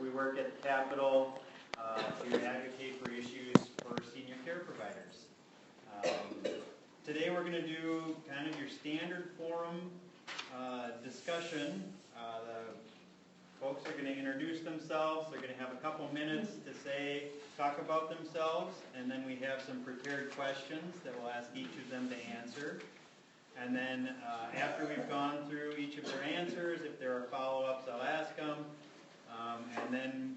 We work at the Capitol to advocate for issues for senior care providers. Today we're going to do kind of your standard forum discussion. The folks are going to introduce themselves. They're going to have a couple minutes to talk about themselves, and then we have some prepared questions that we'll ask each of them to answer. And then after we've gone through each of their answers, if there are follow-ups, I'll ask them. And then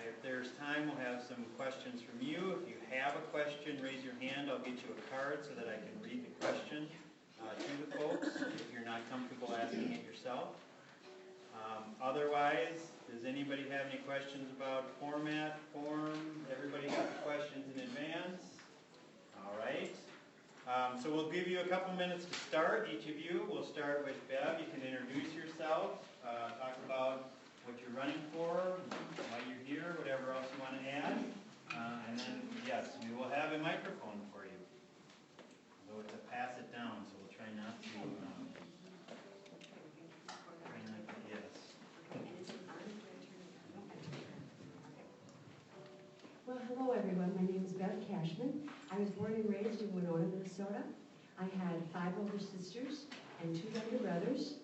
if there's time, we'll have some questions from you. If you have a question, raise your hand. I'll get you a card so that I can read the question to the folks if you're not comfortable asking it yourself. Otherwise, does anybody have any questions about format, form? Everybody got the questions in advance? All right. So we'll give you a couple minutes to start. Each of you, we'll start with Bev. You can introduce yourself, talk about what you're running for, why you're here, whatever else you want to add. And then, yes, we will have a microphone for you. Though it's a pass it down, so we'll try not to, yes. Well, hello everyone. My name is Bev Cashman. I was born and raised in Winona, Minnesota. I had 5 older sisters and 2 younger brothers.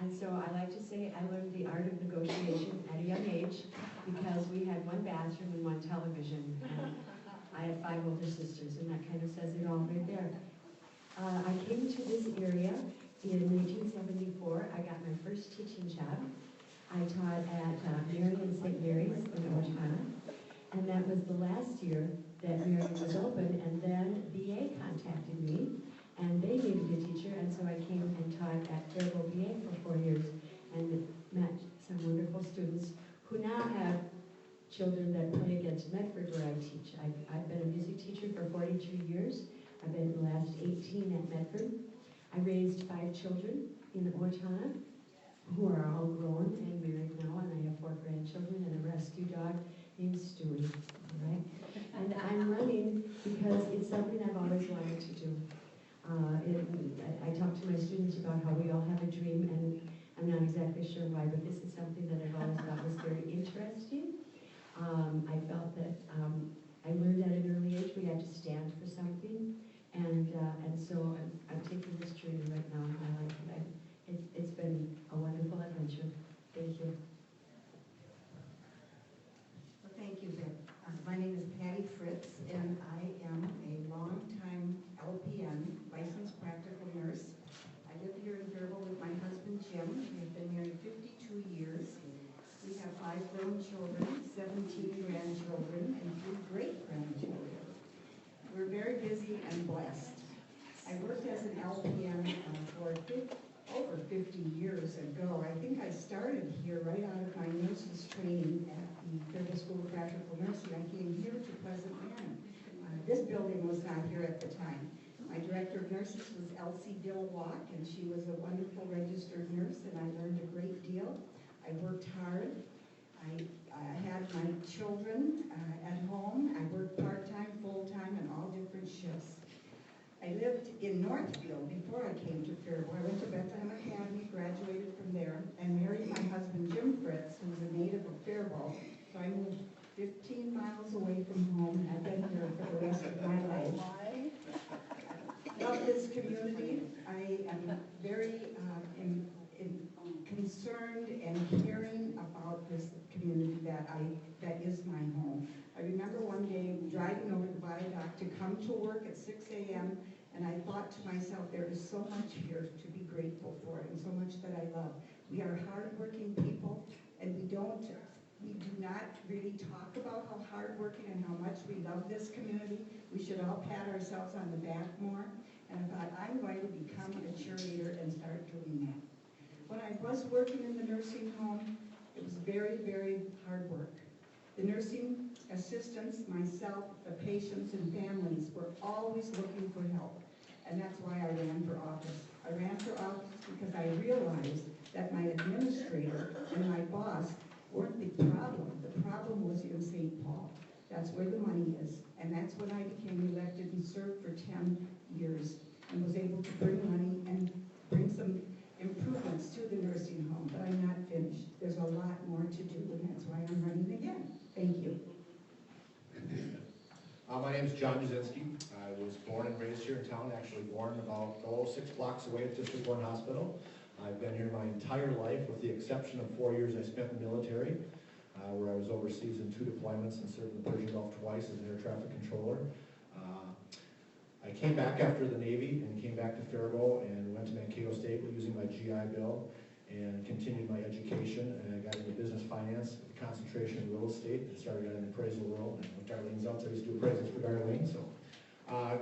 And so I like to say I learned the art of negotiation at a young age because we had 1 bathroom and 1 television. And I had 5 older sisters, and that kind of says it all right there. I came to this area in 1974. I got my first teaching job. I taught at Marion St. Mary's in Ojana. And that was the last year that Marion was open, and then BA contacted me, and they needed a teacher, and so I came and taught at Faribault BA for 4 years, and met some wonderful students who now have children that play against Medford where I teach. I've been a music teacher for 42 years. I've been the last 18 at Medford. I raised 5 children in Ojana who are all grown and married now, and I have 4 grandchildren and a rescue dog named Stewie, all right? And I'm running because it's something I've always wanted to do. I talk to my students about how we all have a dream, and I'm not exactly sure why, but this is something that I've always thought was very interesting. I felt that I learned at an early age we had to stand for something, and so I'm taking this journey right now in my life, and it's been a wonderful adventure. Thank you. Thank you, Vic. My name is Patty Fritz, and I am a long-time LPN, licensed practical nurse. I live here in Faribault with my husband, Jim. We've been married 52 years. We have 5 grown children, 17 grandchildren, and 3 great-grandchildren. We're very busy and blessed. I worked as an LPN for over 50 years ago. I think I started here right out of my nurse's training at the Faribault School of Practical Nursing. I came here to Pleasant Run. This building was not here at the time. My director of nurses was Elsie Dillwalk, and she was a wonderful registered nurse, and I learned a great deal. I worked hard. I had my children at home. I worked part-time, full-time, and all different shifts. I lived in Northfield before I came to Faribault. I went to Bethlehem Academy, graduated from there, and married my husband, Jim Fritz, who's a native of Faribault. So I moved 15 miles away from home, and I've been here for the rest of my life. Love this community. I am very concerned and caring about this community that is my home. I remember one day driving over the viaduct to come to work at 6 a.m. and I thought to myself, there is so much here to be grateful for and so much that I love. We are hardworking people, and we do not really talk about how hardworking and how much we love this community. We should all pat ourselves on the back more. And I thought, I'm going to become a cheerleader and start doing that. When I was working in the nursing home, it was very, very hard work. The nursing assistants, myself, the patients and families were always looking for help. And that's why I ran for office. I ran for office because I realized that my administrator and my boss weren't the problem. The problem was in St. Paul. That's where the money is. And that's when I became elected and served for 10 years and was able to bring money and bring some improvements to the nursing home. But I'm not finished. There's a lot more to do, and that's why I'm running My name is John Jasinski. I was born and raised here in town, actually born about 6 blocks away at District 1 Hospital. I've been here my entire life, with the exception of 4 years I spent in the military, where I was overseas in 2 deployments and served in the Persian Gulf twice as an air traffic controller. I came back after the Navy and came back to Faribault and went to Mankato State using my GI Bill and continued my education, and I got into business finance with a concentration in real estate and started out in the appraisal world. And with Darlene's out there, I used to do appraisals for Darlene, so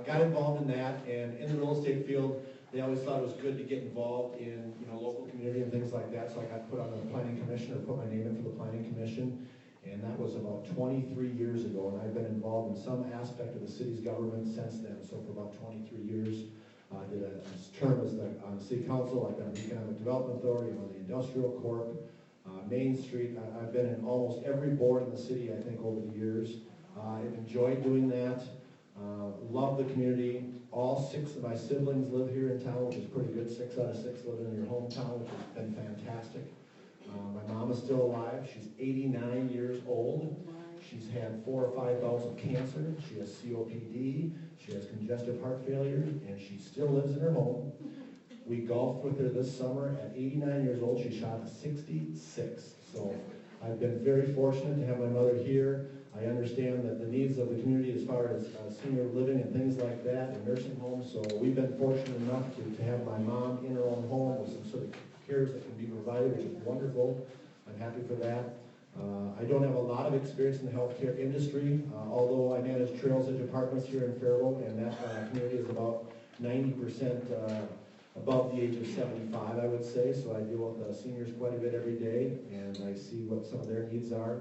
got involved in that. And in the real estate field, they always thought it was good to get involved in local community and things like that, so I got put on the planning commission, or put my name in for the planning commission. And that was about 23 years ago, and I've been involved in some aspect of the city's government since then. So for about 23 years, I did a term on the city council. I've been on the Economic Development Authority, on the Industrial Corp, Main Street. I've been in almost every board in the city, I think, over the years. I've enjoyed doing that. Love the community. All 6 of my siblings live here in town, which is pretty good. 6 out of 6 live in your hometown, which has been fantastic. My mom is still alive. She's 89 years old. She's had 4 or 5 bouts of cancer. She has COPD. She has congestive heart failure, and she still lives in her home. We golfed with her this summer. At 89 years old, she shot a 66. So I've been very fortunate to have my mother here. I understand that the needs of the community as far as senior living and things like that, and nursing homes. So we've been fortunate enough to have my mom in her own home with some sort of cares that can be provided, which is wonderful. I'm happy for that. I don't have a lot of experience in the healthcare industry, although I manage Trails Edge Apartments here in Faribault, and that community is about 90% above the age of 75, I would say. So I deal with seniors quite a bit every day, and I see what some of their needs are.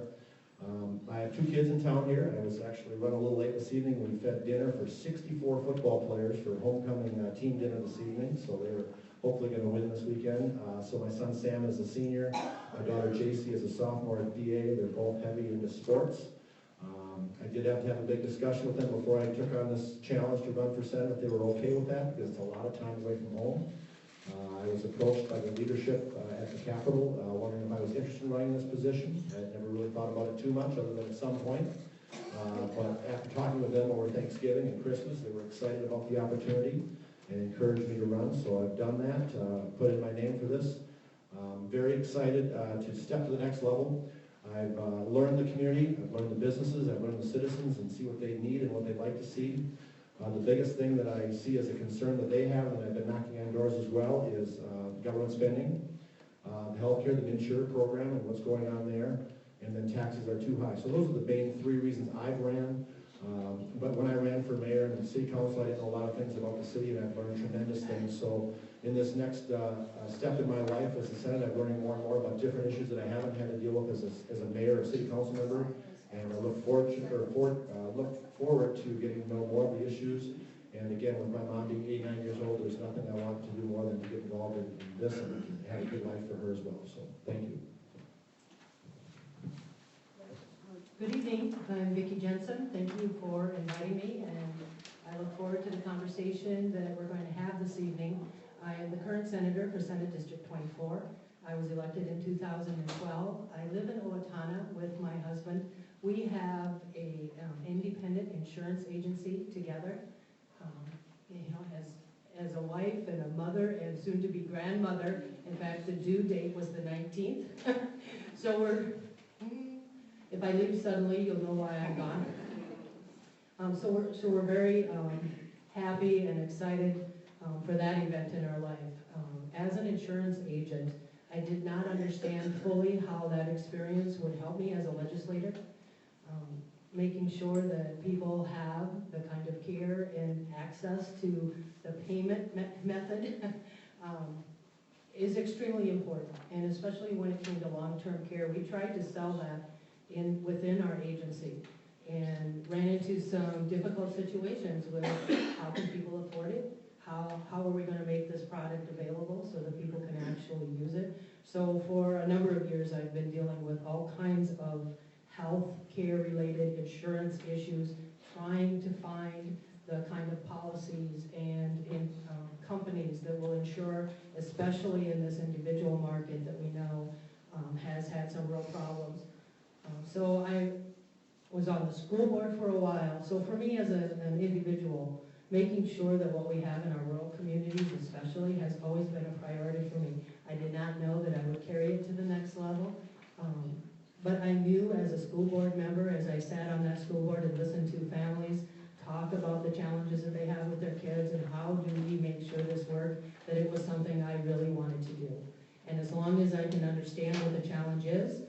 I have 2 kids in town here. I was actually running a little late this evening. We fed dinner for 64 football players for homecoming team dinner this evening, so they were hopefully going to win this weekend. So my son Sam is a senior. My daughter JC is a sophomore at BA. They're both heavy into sports. I did have to have a big discussion with them before I took on this challenge to run for Senate, if they were okay with that, because it's a lot of time away from home. I was approached by the leadership at the Capitol, wondering if I was interested in running this position. I had never really thought about it too much, other than at some point. But after talking with them over Thanksgiving and Christmas, they were excited about the opportunity and encouraged me to run, so I've done that, put in my name for this. I'm very excited to step to the next level. I've learned the community, I've learned the businesses, I've learned the citizens, and see what they need and what they'd like to see. The biggest thing that I see as a concern that they have, and I've been knocking on doors as well, is government spending, the healthcare, the insurer program, and what's going on there, and then taxes are too high. So those are the main 3 reasons I've ran. But when I ran for mayor and city council, I didn't know a lot of things about the city, and I've learned tremendous things. So in this next step in my life as a Senate, I'm learning more and more about different issues that I haven't had to deal with as a mayor or city council member. And I look forward to getting to know more of the issues. And again, with my mom being 89 years old, there's nothing I want to do more than to get involved in this and have a good life for her as well. So thank you. Good evening, I'm Vicki Jensen. Thank you for inviting me, and I look forward to the conversation that we're going to have this evening. I am the current senator for Senate District 24. I was elected in 2012. I live in Owatonna with my husband. We have a independent insurance agency together. As a wife and a mother and soon-to-be grandmother, in fact, the due date was the 19th. So if I leave suddenly, you'll know why I'm gone. So we're very happy and excited for that event in our life. As an insurance agent, I did not understand fully how that experience would help me as a legislator. Making sure that people have the kind of care and access to the payment method is extremely important, and especially when it came to long-term care. We tried to sell that within our agency and ran into some difficult situations with how can people afford it, how are we going to make this product available so that people can actually use it. So for a number of years I've been dealing with all kinds of health care related insurance issues, trying to find the kind of policies and companies that will insure, especially in this individual market that we know has had some real problems. So was on the school board for a while. So for me as an individual, making sure that what we have in our rural communities especially has always been a priority for me. I did not know that I would carry it to the next level. But I knew as a school board member, as I sat on that school board and listened to families talk about the challenges that they have with their kids and how do we make sure this works, that it was something I really wanted to do. And as long as I can understand what the challenge is,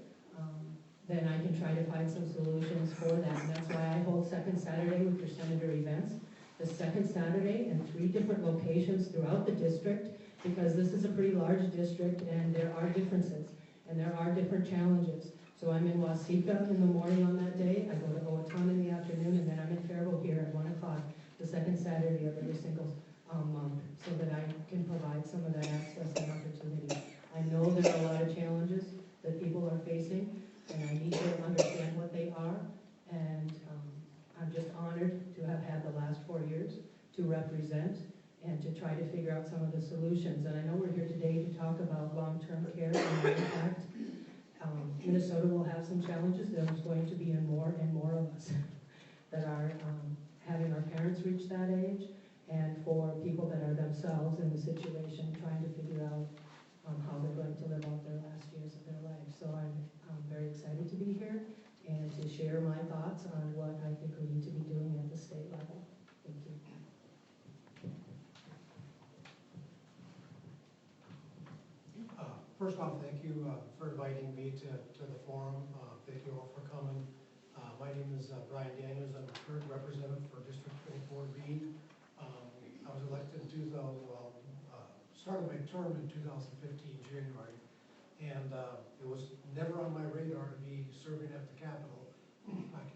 then I can try to find some solutions for that. And that's why I hold Second Saturday with your senator events. The second Saturday in 3 different locations throughout the district, because this is a pretty large district and there are differences and there are different challenges. So I'm in Wasika in the morning on that day, I go to Owatonna in the afternoon, and then I'm in Faribault here at 1 o'clock, the second Saturday of every single month, so that I can provide some of that access and opportunity. I know there are a lot of challenges that people are facing, and I need to understand what they are, and I'm just honored to have had the last 4 years to represent and to try to figure out some of the solutions. And I know we're here today to talk about long-term care and the impact. Minnesota will have some challenges. There's going to be more and more of us that are having our parents reach that age, and for people that are themselves in the situation trying to figure out how they're going to live out their last years of their life. So I'm very excited to be here and to share my thoughts on what I think we need to be doing at the state level. Thank you. First off, thank you for inviting me to the forum. Thank you all for coming. My name is Brian Daniels. I'm the current representative for District 24B. I was elected in started my term in 2015, January, and it was never on my radar to be serving at the Capitol.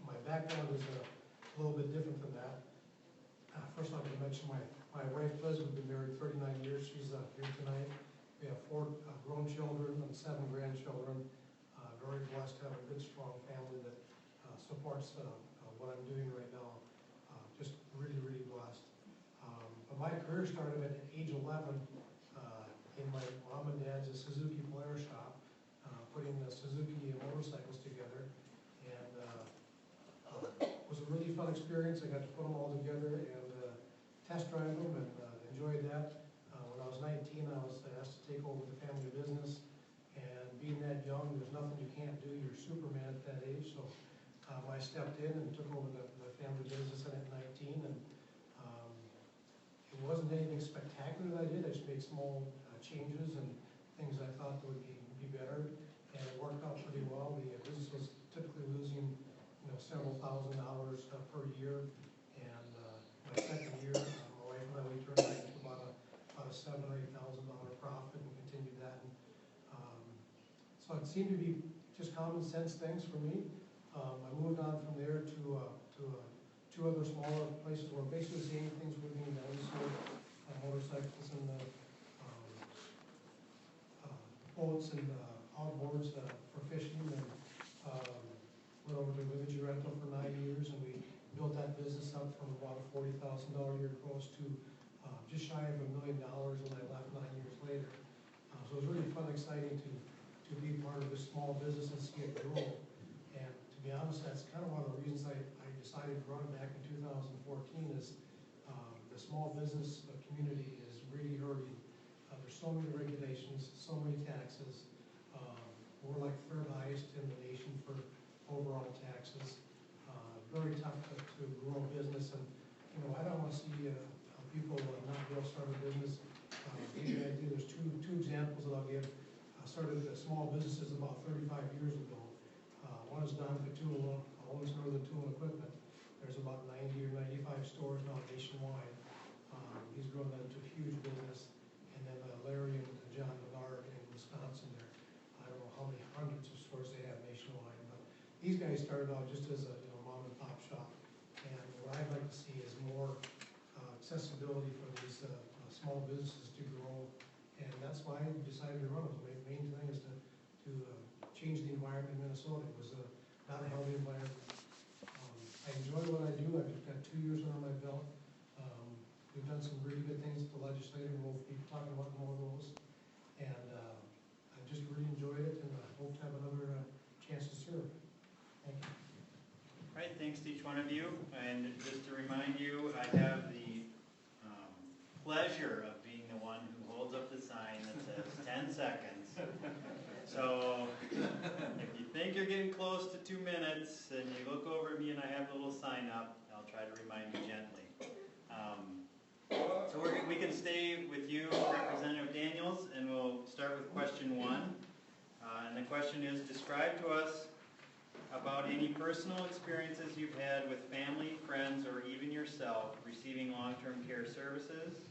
My background is a little bit different than that. First, I'm going to mention my wife Liz. We've been married 39 years. She's here tonight. We have 4 grown children and 7 grandchildren. Very blessed to have a good, strong family that supports what I'm doing right now. Just really, really blessed. But my career started at age 11 in my mom and dad's Suzuki Polaris shop, putting the Suzuki motorcycles together. And it was a really fun experience. I got to put them all together and test drive them and enjoyed that. When I was 19, I was asked to take over the family business, and being that young, there's nothing you can't do. You're Superman at that age, so I stepped in and took over the family business at 19, and it wasn't anything spectacular that I did. I just made small changes and things I thought that would be better, and it worked out pretty well. The business was typically losing, several $1,000s per year, and my second year, my wife and I, we turned that into about a $7,000 or $8,000 profit and continued that. And, so it seemed to be just common sense things for me. I moved on from there to 2 other smaller places where basically the same things were being done. So motorcycles and boats and outboards for fishing, and went over to Vintage Rental for 9 years, and we built that business up from about a $40,000 a year gross to just shy of $1 million when I left 9 years later. So it was really fun, exciting to be part of this small business and see it grow. And to be honest, that's kind of one of the reasons I decided to run back in 2014 is the small business community is really hurting. There's so many regulations, so many taxes. We're like third highest in the nation for overall taxes. Very tough to grow a business, and I don't want to see people not be able to start a business. There's two examples that I'll give. I started small businesses about 35 years ago. One is Don Catula, owns Northern Tool and Equipment. There's about 90 or 95 stores now nationwide. He's grown that into a huge business. And then Larry and John Bernard in Wisconsin there. I don't know how many hundreds of stores they have nationwide, but these guys started out just as a mom and pop shop. And what I'd like to see is more accessibility for these small businesses to grow, and that's why I decided to run it. The main thing is to change the environment in Minnesota. It was not a healthy environment. I enjoy what I do. I've got 2 years under my belt. We've done some really good things at the legislature, and we'll be talking about more of those. And I just really enjoyed it, and I hope to have another chance to serve. Thank you. All right, thanks to each one of you. And just to remind you, I have the pleasure of being the one who holds up the sign that says 10 seconds. So if you think you're getting close to 2 minutes and you look over at me and I have a little sign up, I'll try to remind you gently. So we can stay with you, Representative Daniels, and we'll start with question 1. And the question is, describe to us about any personal experiences you've had with family, friends, or even yourself receiving long-term care services,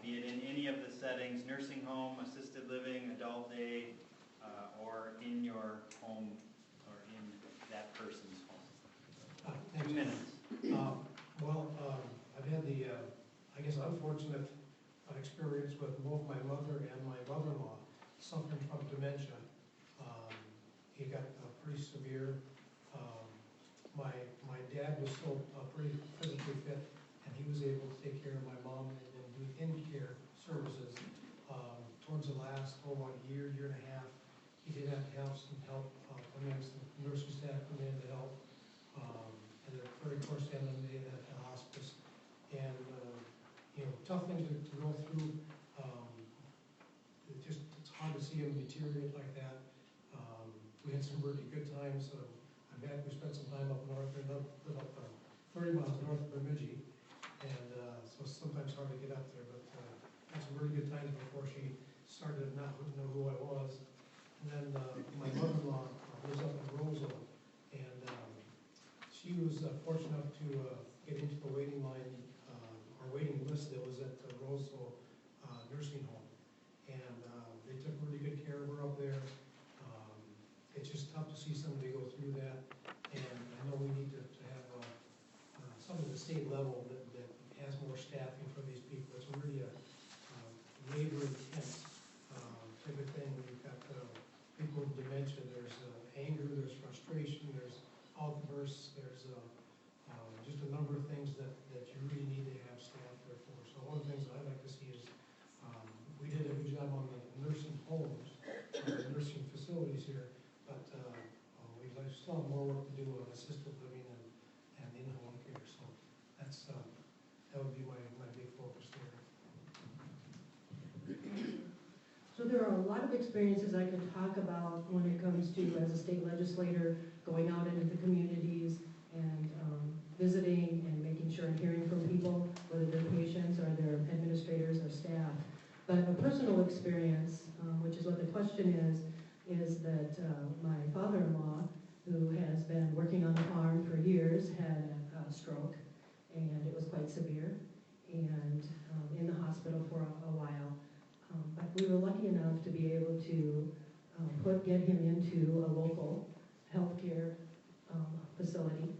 be it in any of the settings, nursing home, assisted living, adult day, or in your home or in that person's home. 2 minutes. I've had the, I guess, unfortunate experience with both my mother and my mother-in-law suffering from dementia. He got pretty severe. My dad was still pretty physically fit, and he was able to take care of my mom and do in-care services. Towards the last, year and a half, he did have to have some help come in, some nursing staff come in to help. And then, of course, the end of the day at the hospice. And, tough thing to go through. It's hard to see him deteriorate like that. We had some really good times. We spent some time up north, we lived up 30 miles north of Bemidji, and so it's sometimes hard to get up there, but had some really good times before she started to not know who I was. And then my mother-in-law lives up in Roseville, and she was fortunate enough to get into the waiting line, or waiting list that was at the Roseville nursing home. And they took really good care of her up there. It's just tough to see somebody go through that, and I know we need to have something at the state level that has more staffing for these people. It's really a labor intense type of thing. We've got people with dementia, there's anger, there's frustration, there's outbursts, there's just a number of things that you really need to have staff there for. So one of the things that I'd like to see is we did a good job on the nursing homes, nursing facilities here. But we still have more work to do on assisted living and in-home care. So that would be my big focus there. So there are a lot of experiences I could talk about when it comes to, as a state legislator, going out into the communities and visiting and making sure I'm hearing from people, whether they're patients or they're administrators or staff. But a personal experience, which is what the question is that my father-in-law, who has been working on the farm for years, had a stroke, and it was quite severe, and in the hospital for a while. But we were lucky enough to be able to get him into a local healthcare facility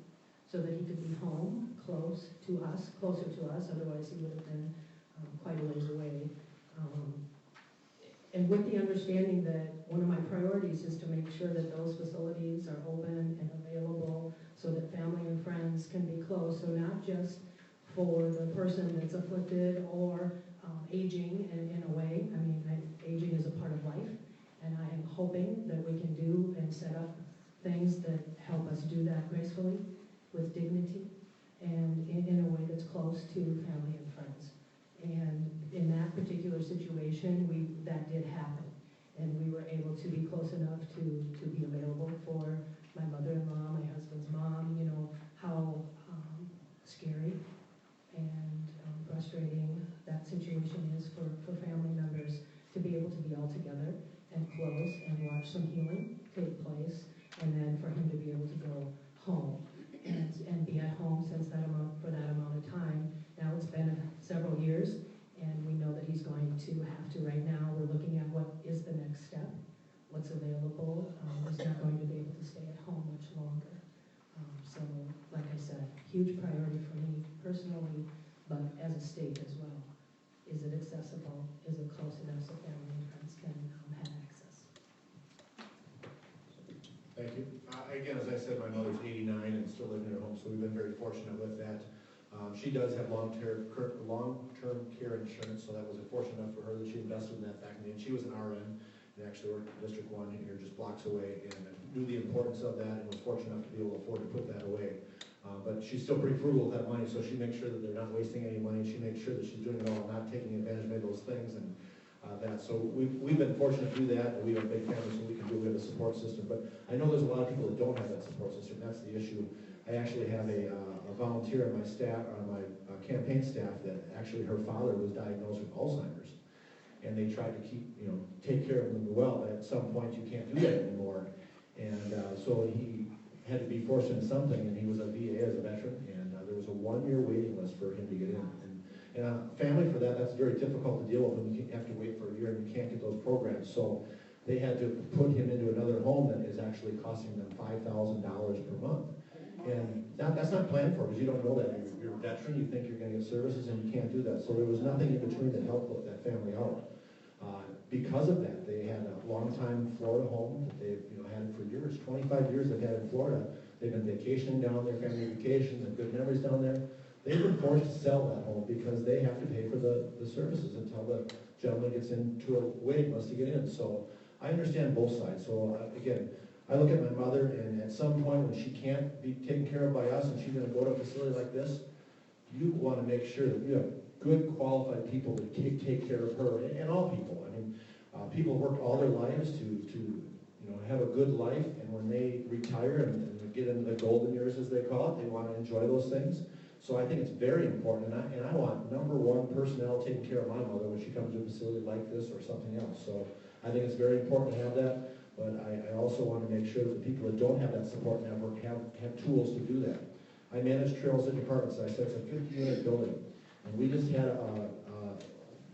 so that he could be home, closer to us, otherwise he would have been quite a ways away. And with the understanding that one of my priorities is to make sure that those facilities are open and available so that family and friends can be close. So not just for the person that's afflicted or aging in a way. I mean, aging is a part of life, and I am hoping that we can do and set up things that help us do that gracefully, with dignity, and in a way that's close to family and friends. And in that particular situation, that did happen. And we were able to be close enough to be available for my mother-in-law, my husband's mom. You know, how scary and frustrating that situation is for family members to be able to be all together and close and watch some healing take place, and then for him to be able to go home and be at home for that amount of time. Now it's been several years, and we know that he's going to have to. Right now, we're looking at what is the next step, what's available. He's not going to be able to stay at home much longer. So, like I said, huge priority for me personally, but as a state as well. Is it accessible? Is it close enough so family and friends can have access? Thank you. Again, as I said, my mother's 89 and still living at home, so we've been very fortunate with that. She does have long-term care insurance, so that was fortunate enough for her that she invested in that back in the end. She was an RN and actually worked in District 1 here just blocks away, and knew the importance of that and was fortunate enough to be able to afford to put that away. but she's still pretty frugal with that money, so she makes sure that they're not wasting any money. She makes sure that she's doing it all, not taking advantage of any of those things, and that. So we've been fortunate to do that, and we have a big family, so we can do, we have a support system. But I know there's a lot of people that don't have that support system. That's the issue. I actually have a volunteer on my staff, on my campaign staff, that actually her father was diagnosed with Alzheimer's, and they tried to take care of him well, but at some point you can't do that anymore. And so he had to be forced into something, and he was a VA as a veteran, and there was a 1-year waiting list for him to get in. And a family for that's very difficult to deal with when you have to wait for a year and you can't get those programs. So they had to put him into another home that is actually costing them $5,000 per month. And that's not planned for, because you don't know that. You're a veteran, you think you're going to get services, and you can't do that. So there was nothing in between that helped that family out. Because of that, they had a long-time Florida home that they've had for years, 25 years they've had in Florida. They've been vacationing down there, family vacations, and good memories down there. They've been forced to sell that home because they have to pay for the services until the gentleman gets into a waiting list to get in. So I understand both sides. So again, I look at my mother, and at some point when she can't be taken care of by us and she's going to go to a facility like this, you want to make sure that you have good qualified people to take care of her and all people. I mean, people work all their lives to have a good life, and when they retire and get into the golden years, as they call it, they want to enjoy those things. So I think it's very important, and I want #1 personnel taking care of my mother when she comes to a facility like this or something else. So I think it's very important to have that, but I also want to make sure that the people that don't have that support network have tools to do that. I manage trails at departments. I said it's a 50-unit building, and we just had a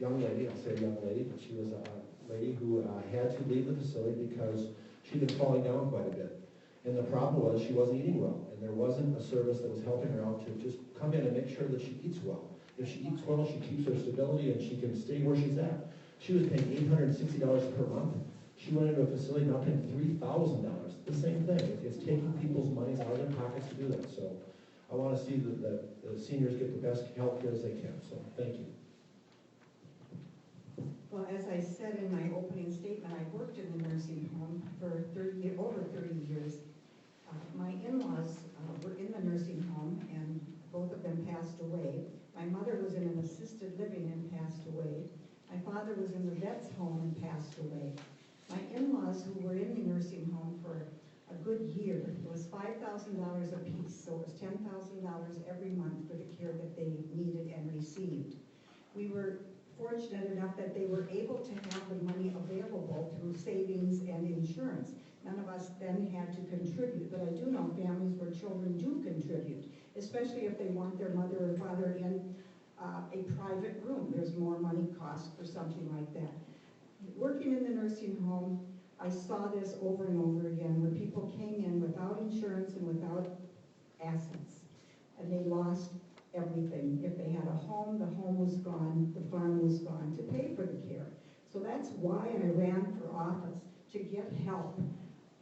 young lady, I'll say a young lady, but she was a lady who had to leave the facility because she'd been falling down quite a bit. And the problem was she wasn't eating well, and there wasn't a service that was helping her out to just come in and make sure that she eats well. If she eats well, she keeps her stability and she can stay where she's at. She was paying $860 per month. She went into a facility now paying $3,000. The same thing. It's taking people's money out of their pockets to do that. So I want to see that the seniors get the best health care as they can. So thank you. Well, as I said in my opening statement, I worked in the nursing home for over 30 years. My in-laws were in the nursing home, and both of them passed away. My mother was in an assisted living and passed away. My father was in the vet's home and passed away. My in-laws, who were in the nursing home for a good year, it was $5,000 a piece, so it was $10,000 every month for the care that they needed and received. We were fortunate enough that they were able to have the money available through savings and insurance. None of us then had to contribute, but I do know families where children do contribute, especially if they want their mother or father in a private room. There's more money cost for something like that. Working in the nursing home, I saw this over and over again, where people came in without insurance and without assets, and they lost everything. If they had a home, the home was gone, the farm was gone to pay for the care. So that's why I ran for office, to get help.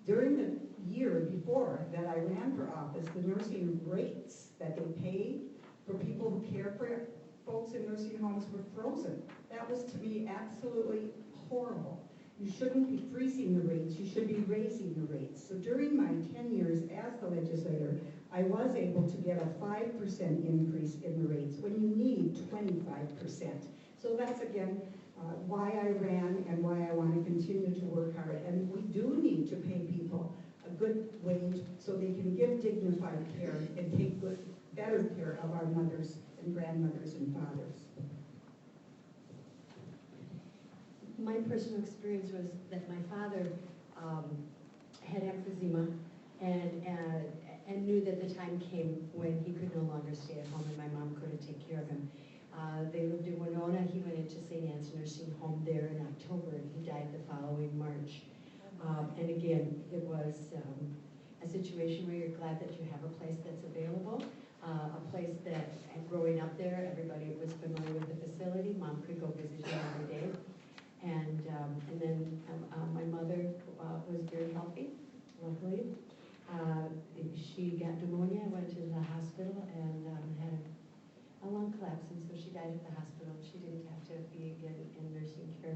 During the year before that I ran for office, the nursing rates that they paid for people who care for folks in nursing homes were frozen. That was, to me, absolutely horrible. You shouldn't be freezing the rates, you should be raising the rates. So during my 10 years as the legislator, I was able to get a 5% increase in the rates when you need 25%. So that's, again, why I ran and why I want to continue to work hard. And we do need to pay people a good wage so they can give dignified care and take better care of our mothers and grandmothers and fathers. My personal experience was that my father had emphysema and knew that the time came when he could no longer stay at home and my mom couldn't take care of him. They lived in Winona. He went into St. Anne's Nursing Home there in October, and he died the following March. And again, it was a situation where you're glad that you have a place that's available, a place that, growing up there, everybody was familiar with the facility. Mom could go visit you every day. And then my mother was very healthy, luckily. She got pneumonia, went to the hospital, and had a lung collapse, and so she died at the hospital. She didn't have to be again in nursing care.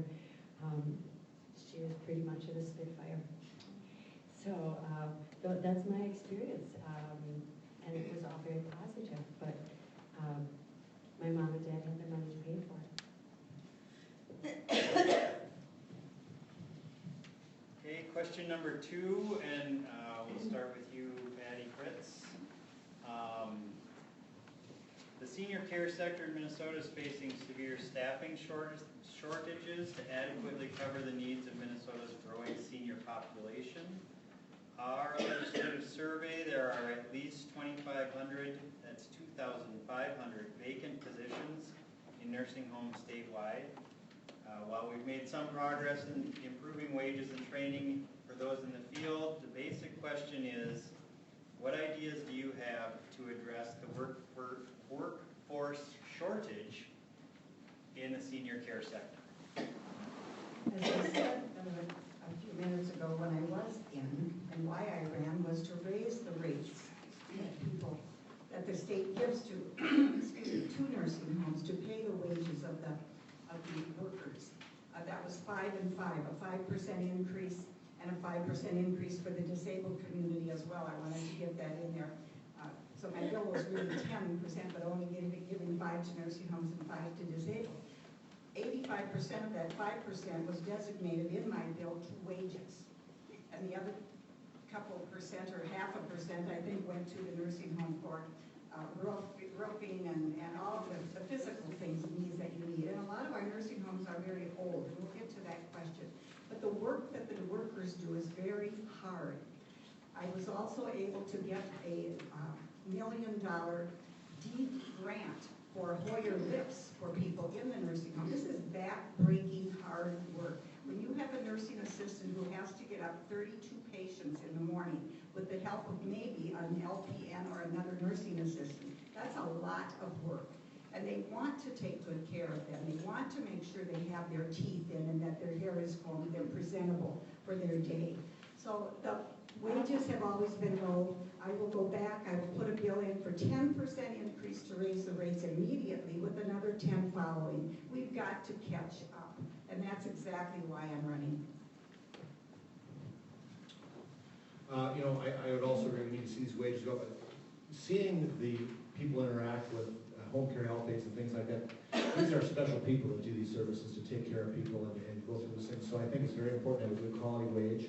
She was pretty much in a Spitfire. So that's my experience. and it was all very positive, but my mom and dad had the money to pay for it. Okay, question number 2, and we'll start with you, Patty Fritz. The senior care sector in Minnesota is facing severe staffing shortages to adequately cover the needs of Minnesota's growing senior population. Our legislative survey, there are at least 2,500, that's 2,500 vacant positions in nursing homes statewide. While we've made some progress in improving wages and training for those in the field, the basic question is, what ideas do you have to address the workforce shortage in the senior care sector? As I said a few minutes ago when I was in, and why I ran was to raise the rates that the state gives to, to nursing homes to pay the wages of the workers. That was 5 and 5, a 5% increase and a 5% increase for the disabled community as well. I wanted to get that in there. So my bill was really 10%, but only giving 5 to nursing homes and 5 to disabled. 85% of that 5% was designated in my bill to wages. And the other couple of percent, or 0.5%, I think, went to the nursing home for roofing and all of the physical things, needs that you need. And a lot of our nursing homes are very old, and we'll get to that question. But the work that the workers do is very hard. I was also able to get a $1 million deed grant for Hoyer lifts for people in the nursing home. This is back-breaking hard work. When you have a nursing assistant who has to get up 32 patients in the morning with the help of maybe an LPN or another nursing assistant, that's a lot of work. And they want to take good care of them. They want to make sure they have their teeth in and that their hair is combed, they're presentable for their day. So the wages have always been low. I will go back, I will put a bill in for 10% increase to raise the rates immediately with another 10 following. We've got to catch up, and that's exactly why I'm running. I would also really need to see these wages go up, but seeing the people interact with home care health aides and things like that, these are special people that do these services to take care of people and go through those things. So I think it's very important to have a good quality wage.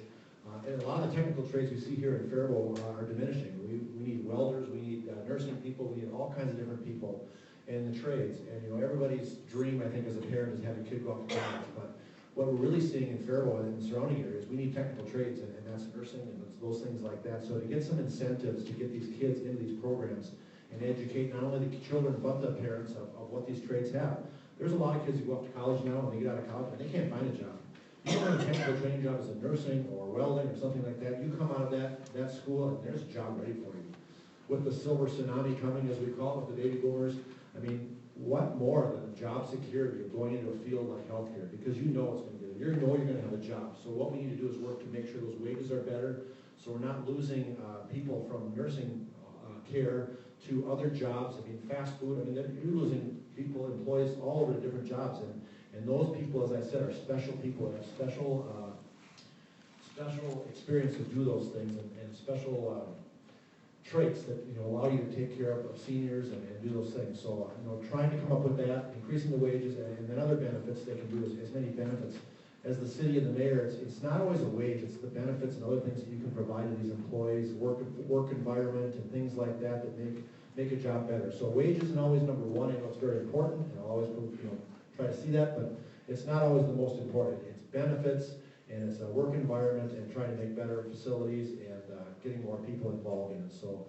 And a lot of the technical trades we see here in Faribault are diminishing. We need welders, we need nursing people, we need all kinds of different people in the trades. And everybody's dream, I think, as a parent is have a kid go off to college. But what we're really seeing in Faribault and the surrounding areas, we need technical trades, and that's nursing and those things like that. So to get some incentives to get these kids into these programs and educate not only the children but the parents of what these trades have. There's a lot of kids who go off to college now and they get out of college and they can't find a job. You learn a technical training job as a nursing or welding or something like that, you come out of that school and there's a job ready for you. With the silver tsunami coming, as we call it, with the baby boomers, I mean, what more than job security of going into a field like healthcare? Because you know it's going to get it. You know you're going to have a job. So what we need to do is work to make sure those wages are better, so we're not losing people from nursing care to other jobs. I mean, fast food, I mean, you're losing people, employees all over to different jobs. And those people, as I said, are special people that have special experience to do those things and special traits that allow you to take care of seniors and do those things. So trying to come up with that, increasing the wages, and then other benefits they can do as many benefits. As the city and the mayor, it's not always a wage, it's the benefits and other things that you can provide to these employees, work environment and things like that that make a job better. So wages isn't always number one. I know it's very important, and I'll always try to see that, but it's not always the most important. It's benefits, and it's a work environment, and trying to make better facilities, and getting more people involved in it. So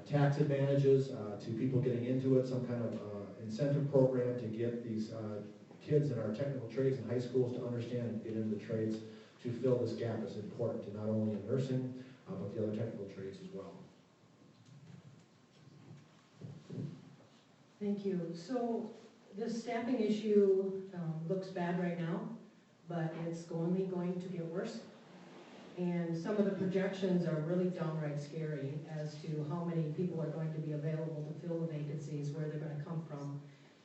tax advantages to people getting into it, some kind of incentive program to get these kids in our technical trades and high schools to understand and get into the trades to fill this gap is important to not only in nursing, but the other technical trades as well. Thank you. So this staffing issue looks bad right now, but it's only going to get worse. And some of the projections are really downright scary as to how many people are going to be available to fill the vacancies, where they're going to come from,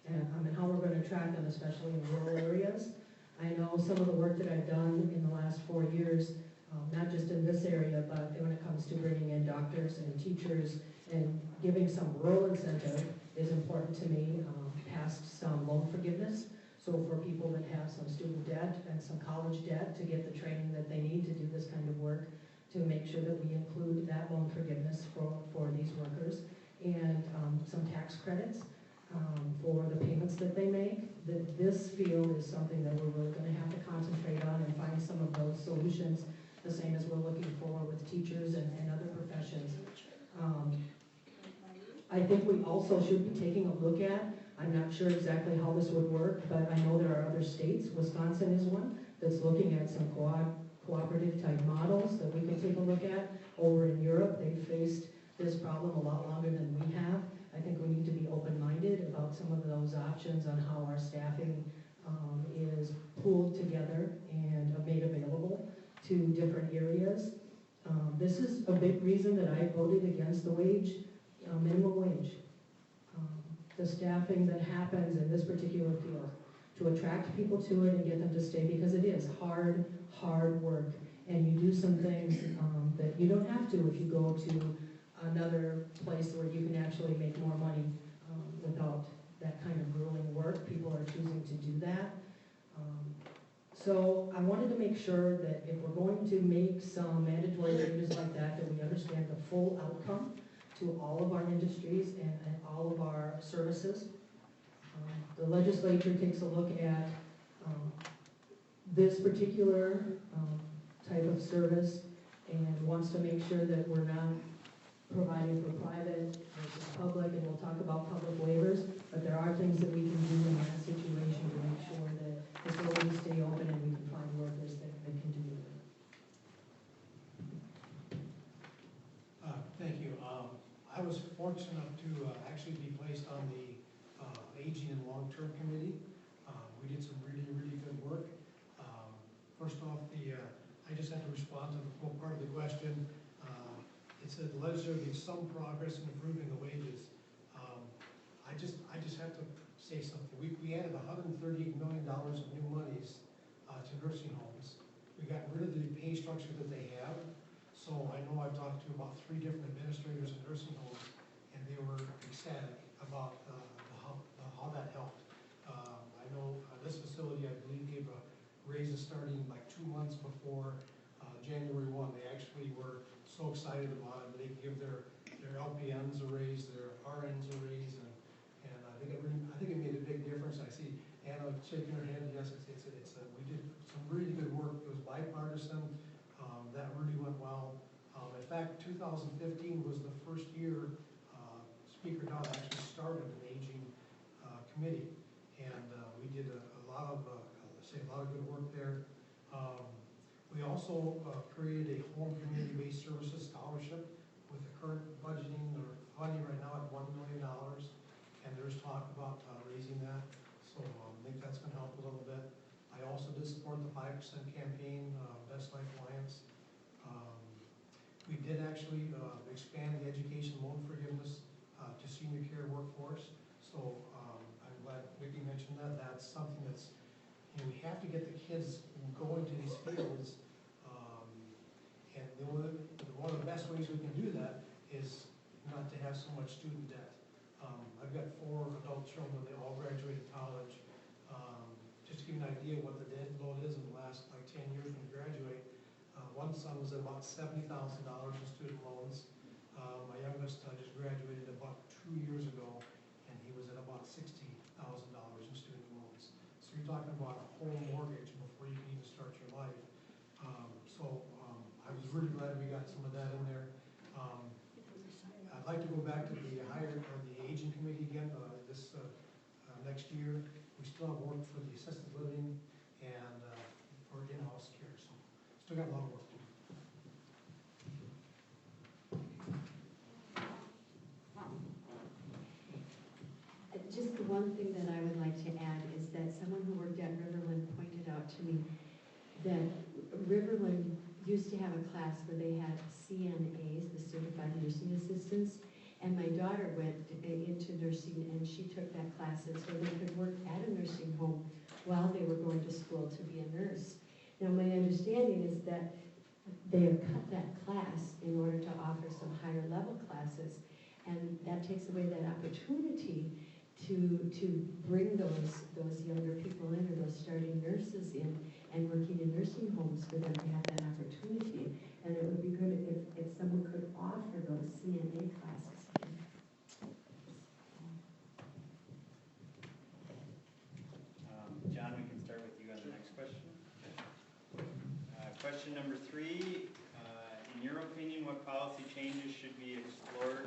and how we're going to attract them, especially in rural areas. I know some of the work that I've done in the last 4 years, not just in this area, but when it comes to bringing in doctors and teachers and giving some rural incentive is important to me, past some loan forgiveness. So for people that have some student debt and some college debt to get the training that they need to do this kind of work, to make sure that we include that loan forgiveness for these workers, and some tax credits for the payments that they make. That this field is something that we're really going to have to concentrate on and find some of those solutions, the same as we're looking for with teachers and other professions. I think we also should be taking a look at, I'm not sure exactly how this would work, but I know there are other states, Wisconsin is one, that's looking at some cooperative type models that we can take a look at. Over in Europe, they've faced this problem a lot longer than we have. I think we need to be open-minded about some of those options on how our staffing is pooled together and made available to different areas. This is a big reason that I voted against the minimum wage. The staffing that happens in this particular field, to attract people to it and get them to stay, because it is hard work. And you do some things that you don't have to if you go to another place where you can actually make more money without that kind of grueling work. People are choosing to do that. So I wanted to make sure that if we're going to make some mandatory changes like that, that we understand the full outcome to all of our industries and all of our services. The legislature takes a look at this particular type of service and wants to make sure that we're not providing for private versus public, and we'll talk about public waivers, but there are things that we can do in that situation to make sure that facilities stay open and we can find workers that can do it. Thank you. I was fortunate enough to actually be placed on the Aging and Long-Term Committee. We did some really good work. First off, I just have to respond to the full part of the question. It said the legislature made some progress in improving the wages. I just have to say something. We added $138 million of new monies to nursing homes. We got rid of the pay structure that they have. So I know I've talked to about 3 different administrators in nursing homes, and they were ecstatic about how that helped. I know this facility, I believe, gave a raise starting like 2 months before January 1. They actually were so excited about it. They give their LPNs a raise, their RNs a raise, and I think it made a big difference. I see Anna shaking her head. Yes, we did some really good work. It was bipartisan. That really went well. In fact, 2015 was the first year Speaker Dodd actually started an aging committee, and we did a lot of good work there. We also created a home community-based services scholarship with the current budgeting or funding right now at $1 million, and there's talk about raising that. So I think that's going to help a little bit. I also did support the 5% campaign, Best Life Alliance. We did actually expand the education loan forgiveness to senior care workforce. So I'm glad Vicki mentioned that. That's something that's, we have to get the kids going to these fields. And one of the best ways we can do that is not to have so much student debt. I've got 4 adult children. They all graduated college. Just to give you an idea what the debt load is in the last like 10 years when you graduate. One son was at about $70,000 in student loans. My youngest just graduated about 2 years ago, and he was at about $60,000 in student loans. So you're talking about a whole mortgage before you can even start your life. I was really glad we got some of that in there. I'd like to go back to the aging committee again this next year. We still have work for the assisted living and for in-house care. So still got a lot of work to do. Just the one thing that I would like to add is that someone who worked at Riverland pointed out to me that Riverland used to have a class where they had CNAs, the Certified Nursing Assistants, and my daughter went into nursing and she took that class so they could work at a nursing home while they were going to school to be a nurse. Now my understanding is that they have cut that class in order to offer some higher level classes, and that takes away that opportunity to bring those younger people in, or those starting nurses in, and working in nursing homes for them to have that opportunity. And it would be good if someone could offer those CNA classes. John, we can start with you on the next question. Question number 3, in your opinion, what policy changes should be explored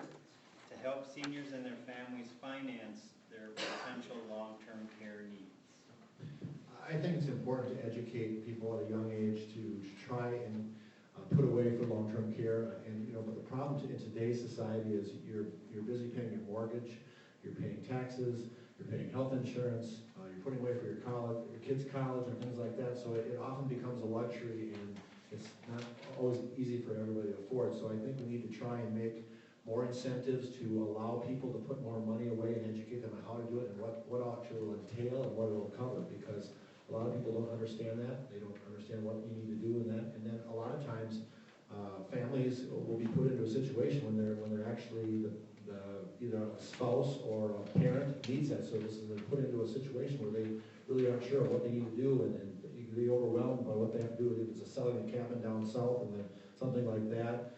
to help seniors and their families finance their potential long-term care needs? I think it's important to educate people at a young age to try and put away for long-term care. And but the problem in today's society is you're busy paying your mortgage, you're paying taxes, you're paying health insurance, you're putting away for your kids' college and things like that. So it often becomes a luxury, and it's not always easy for everybody to afford. So I think we need to try and make more incentives to allow people to put more money away and educate them on how to do it and what actually will entail and what it will cover, because a lot of people don't understand that. They don't understand what you need to do in that. And then a lot of times, families will be put into a situation when they're actually either a spouse or a parent needs that service, and they're put into a situation where they really aren't sure what they need to do, and you can be overwhelmed by what they have to do. If it's selling a cabin down south and then something like that.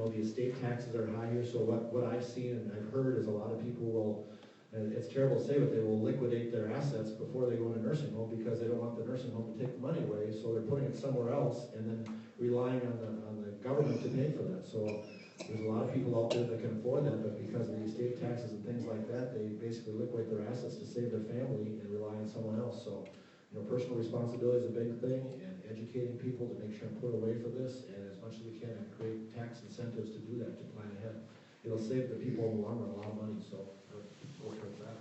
The estate taxes are high here, so what I've seen and I've heard is a lot of people will, and it's terrible to say, but they will liquidate their assets before they go into nursing home because they don't want the nursing home to take the money away, so they're putting it somewhere else and then relying on the government to pay for that. So there's a lot of people out there that can afford that, but because of the estate taxes and things like that, they basically liquidate their assets to save their family and rely on someone else. So personal responsibility is a big thing, and educating people to make sure and put away for this, and as much as we can, and create tax incentives to do that, to plan ahead. It'll save the people in the long run a lot of money, so we'll work with that.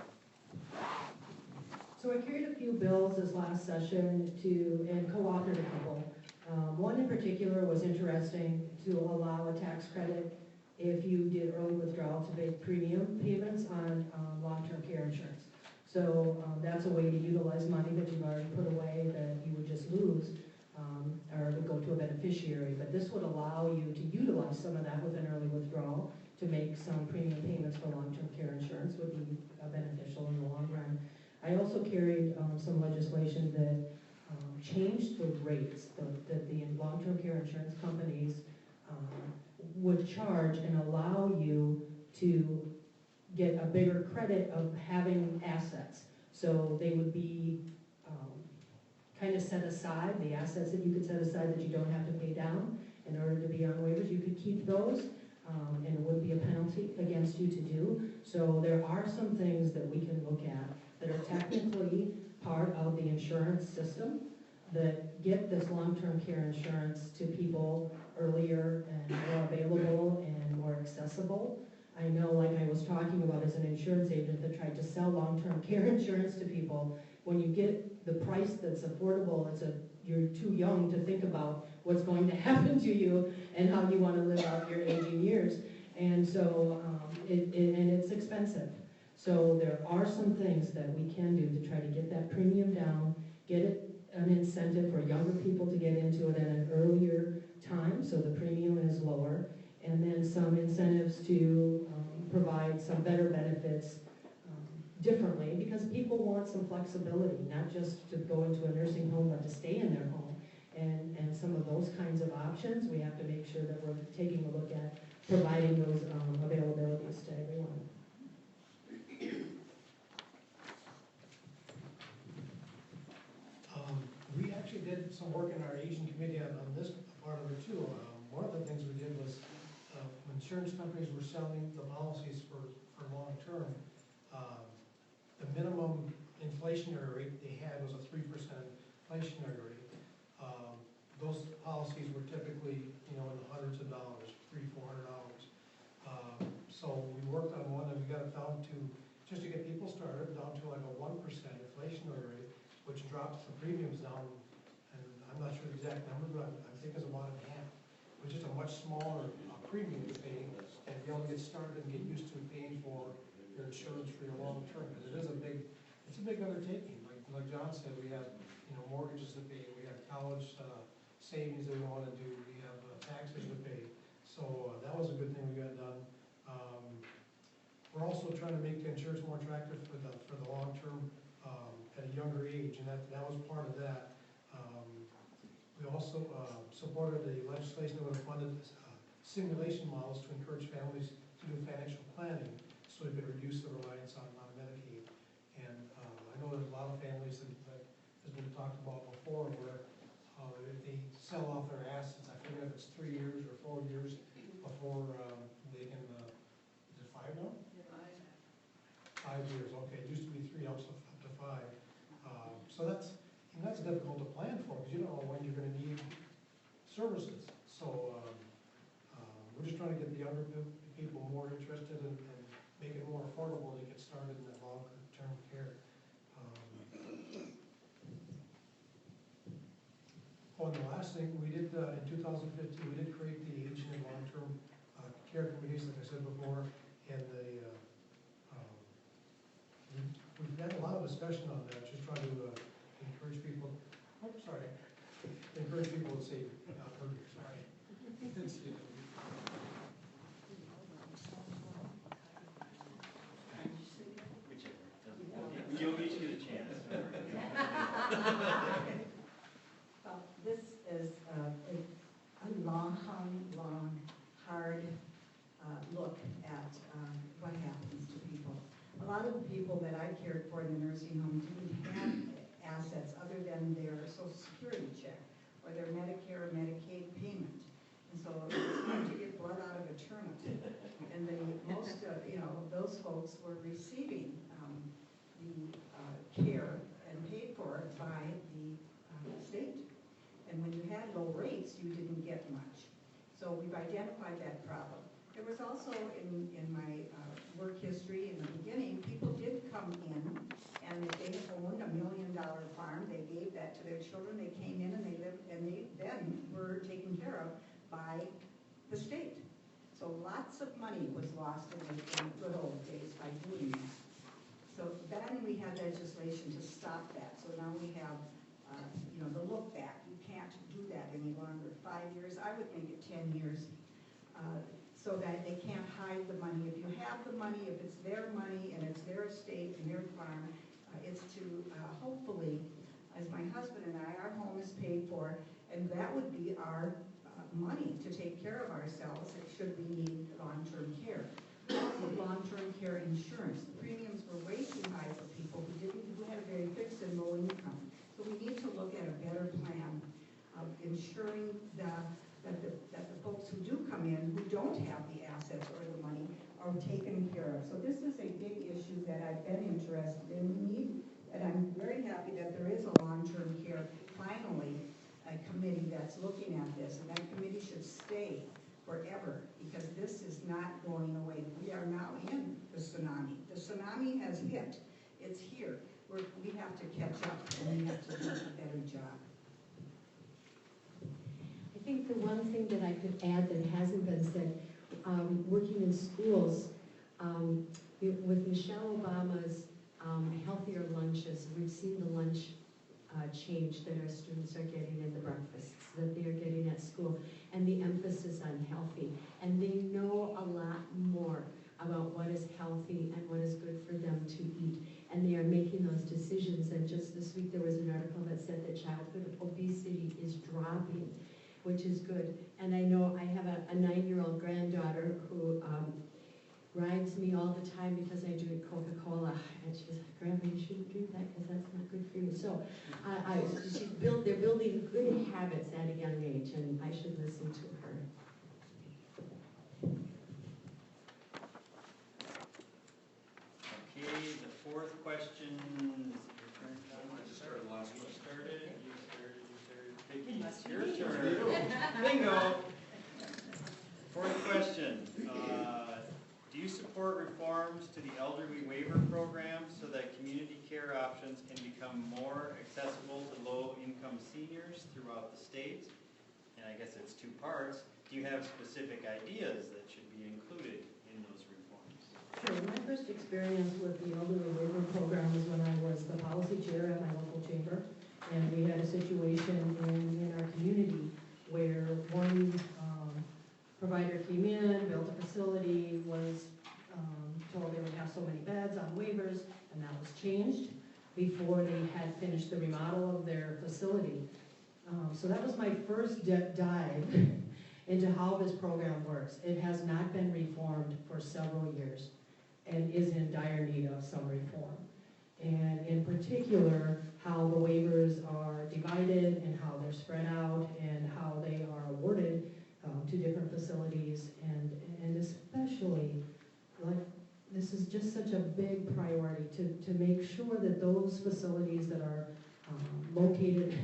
So I carried a few bills this last session and co-authored a couple. One in particular was interesting, to allow a tax credit if you did early withdrawal to make premium payments on long-term care insurance. So that's a way to utilize money that you've already put away that you would just lose, or it would go to a beneficiary. But this would allow you to utilize some of that with an early withdrawal to make some premium payments for long-term care insurance, would be beneficial in the long run. I also carried some legislation that changed the rates that the long-term care insurance companies would charge, and allow you to get a bigger credit of having assets. So they would be kind of set aside, the assets that you could set aside that you don't have to pay down in order to be on waivers. You could keep those, and it wouldn't be a penalty against you to do. So there are some things that we can look at that are technically part of the insurance system that get this long-term care insurance to people earlier and more available and more accessible. I know, like I was talking about, as an insurance agent that tried to sell long-term care insurance to people, when you get the price that's affordable, you're too young to think about what's going to happen to you and how you want to live out your aging years. And so, and it's expensive. So there are some things that we can do to try to get that premium down, get it an incentive for younger people to get into it at an earlier time, so the premium is lower, and then some incentives to provide some better benefits differently, because people want some flexibility, not just to go into a nursing home, but to stay in their home. And some of those kinds of options, we have to make sure that we're taking a look at providing those availabilities to everyone. We actually did some work in our Asian committee on this part of it too. One of the things we did was when insurance companies were selling the policies for long-term, the minimum inflationary rate they had was a 3% inflationary rate. Those policies were typically, in the hundreds of dollars, $300-400. So we worked on one and we got it down to, just to get people started, down to like a 1% inflationary rate, which drops the premiums down, and I'm not sure the exact number, but I think it's about half. It was just a much smaller premium to pay, and be able to get started and get used to paying for your insurance for your long term. Because it's a big undertaking. Like John said, we have mortgages to pay, we have college savings that we want to do, we have taxes to pay. So that was a good thing we got done. We're also trying to make the insurance more attractive for the long term at a younger age, and that was part of that. We also supported the legislation that would have funded simulation models to encourage families to do financial planning so we could reduce the reliance on Medicaid. And I know there's a lot of families that has been talked about before where if they sell off their assets, I forget if it's 3 years or 4 years before they can, is it 5 now? 5 years, okay, it used to be 3, up to 5. So that's difficult to plan for, because you don't know when you're gonna need services. So we're just trying to get the younger people more interested and make it more affordable to get started in that long-term care. Oh, and the last thing, we did, in 2015, we did create the aging and long-term care committees, like I said before, and we've had a lot of discussion on that, just trying to encourage people, encourage people to save earlier, sorry. Whichever. You'll each get a chance. Well, this is a long, hard look at what happens to people. A lot of the people that I cared for in the nursing home didn't have assets other than their Social Security check or their Medicare or Medicaid payment. And so it was hard to get blood out of a turnip. And most, those folks were receiving the care and paid for by the state. And when you had low rates, you didn't get much. So we've identified that problem. There was also in my work history in the beginning, people did come in, and if they owned $1 million farm, they gave that to their children. They came in and they lived, and they then were taken care of by the state. So lots of money was lost in the good old days by doing that. So then we had legislation to stop that. So now we have, the look back. You can't do that any longer. 5 years, I would make it 10 years. So that they can't hide the money. If you have the money, if it's their money and it's their estate and their farm, it's to hopefully, as my husband and I, our home is paid for, and that would be our money to take care of ourselves should we need long-term care. Also, long-term care insurance. The premiums were way too high for people who had a very fixed and low income. So we need to look at a better plan of ensuring that the folks who do come in, who don't have the assets or the money, are taken care of. So this is a big issue that I've been interested in. We need, and I'm very happy that there is a long-term care, finally, a committee that's looking at this, and that committee should stay forever, because this is not going away. We are now in the tsunami. The tsunami has hit. It's here. We have to catch up, and we have to do a better job. I think the one thing that I could add that hasn't been said, working in schools, with Michelle Obama's healthier lunches, we've seen the lunch change that our students are getting in the breakfasts that they are getting at school, and the emphasis on healthy. And they know a lot more about what is healthy and what is good for them to eat. And they are making those decisions. And just this week there was an article that said that childhood obesity is dropping, which is good. And I know I have a 9-year-old granddaughter who rides me all the time because I drink Coca-Cola. And she's like, Grandma, you shouldn't drink that because that's not good for you. So they're building good habits at a young age, and I should listen to her. Okay, the fourth question, your turn, Tom. I just started the last one. You started. Vicki, it's your turn. Bingo. Fourth question. Do you support reforms to the elderly waiver program so that community care options can become more accessible to low-income seniors throughout the state? And I guess it's two parts. Do you have specific ideas that should be included in those reforms? Sure. My first experience with the elderly waiver program was when I was the policy chair at my local chamber, and we had a situation in our community where one provider came in, built a facility, was told they would have so many beds on waivers, and that was changed before they had finished the remodel of their facility. So that was my first dive into how this program works. It has not been reformed for several years and is in dire need of some reform. And in particular, how the waivers are divided and how they're spread out and how they are awarded to different facilities, and especially, like, this is just such a big priority to make sure that those facilities that are located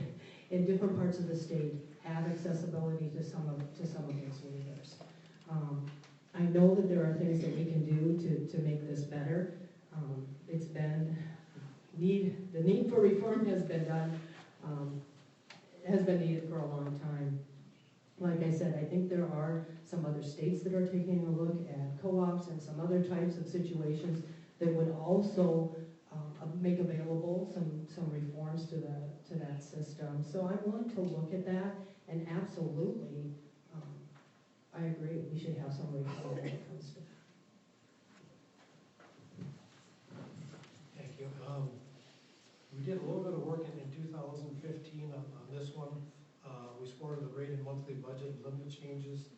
in different parts of the state have accessibility to some of those waivers. I know that there are things that we can do to make this better. It's been the need for reform has been needed for a long time. Like I said, I think there are some other states that are taking a look at co-ops and some other types of situations that would also make available some reforms to that system. So I'm willing to look at that, and absolutely, I agree, we should have some reform when it comes to that. Thank you. We did a little bit of work in 2015 on this one. We supported the rate and monthly budget limit changes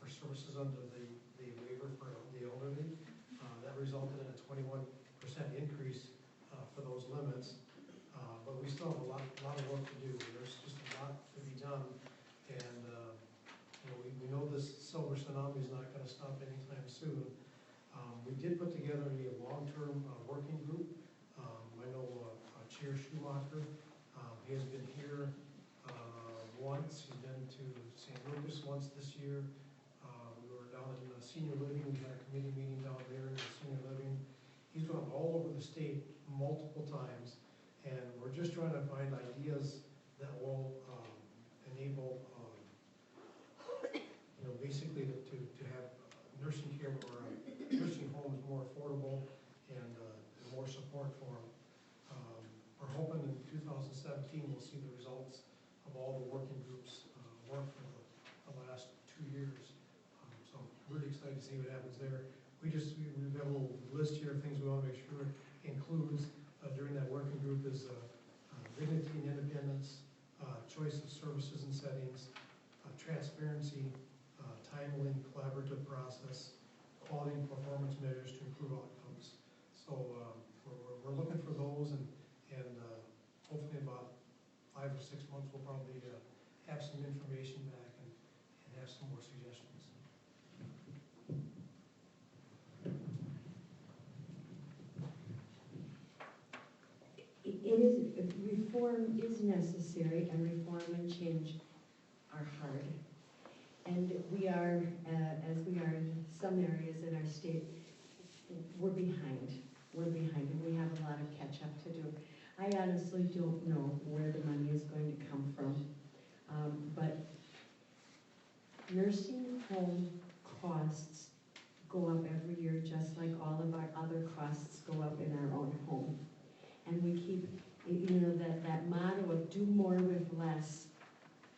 for services under the waiver for the elderly. That resulted in a 21% increase for those limits. But we still have a lot of work to do. There's just a lot to be done. And we know this silver tsunami is not going to stop anytime soon. We did put together a long-term working group. I know Chair Schumacher, he has been here once. He's been to St. Lucas once this year. We were down in senior living. We had a committee meeting down there in senior living. He's gone all over the state multiple times, and we're just trying to find ideas that will enable, basically to have nursing care or nursing homes more affordable and more support for them. We're hoping in 2017 we'll see the results of all the working groups work for the last 2 years. So I'm really excited to see what happens there. We've got a little list here of things we want to make sure includes during that working group is dignity and independence, choice of services and settings, transparency, timely and collaborative process, quality and performance measures to improve outcomes. So we're looking for those, and hopefully in about 5 or 6 months we'll probably have some information back and have some more suggestions. Reform is necessary, and reform and change are hard. And we are, as we are in some areas in our state, we're behind. We're behind, and we have a lot of catch up to do. I honestly don't know where the money is going to come from, but nursing home costs go up every year, just like all of our other costs go up in our own home. And we keep, that motto of do more with less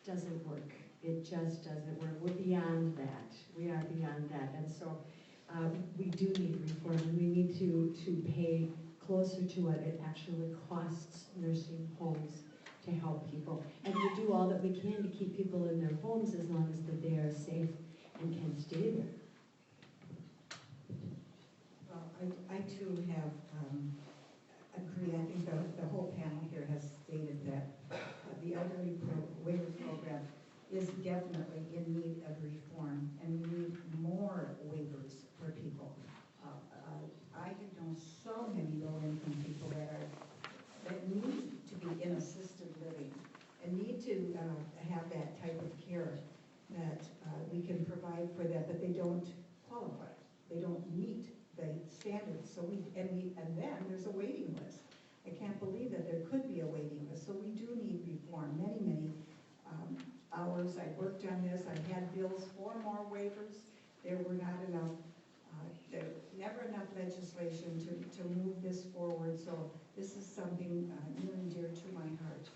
doesn't work. It just doesn't work. We're beyond that. We are beyond that. And so we do need reform, and we need to pay closer to what it actually costs nursing homes to help people. And we do all that we can to keep people in their homes as long as that they are safe and can stay there. Well, I too have agree. I think the whole panel here has stated that the elderly waiver program is definitely in need of reform, and we need more waivers for people. I have known so many low-income people that need to be in assisted living and need to have that type of care that we can provide for them, but they don't qualify. They don't meet the standards. So and then there's a waiting list. I can't believe that there could be a waiting list. So we do need reform. Many hours I worked on this. I had bills for more waivers. There were not enough. There never enough legislation to move this forward. So this is something near and dear to my heart.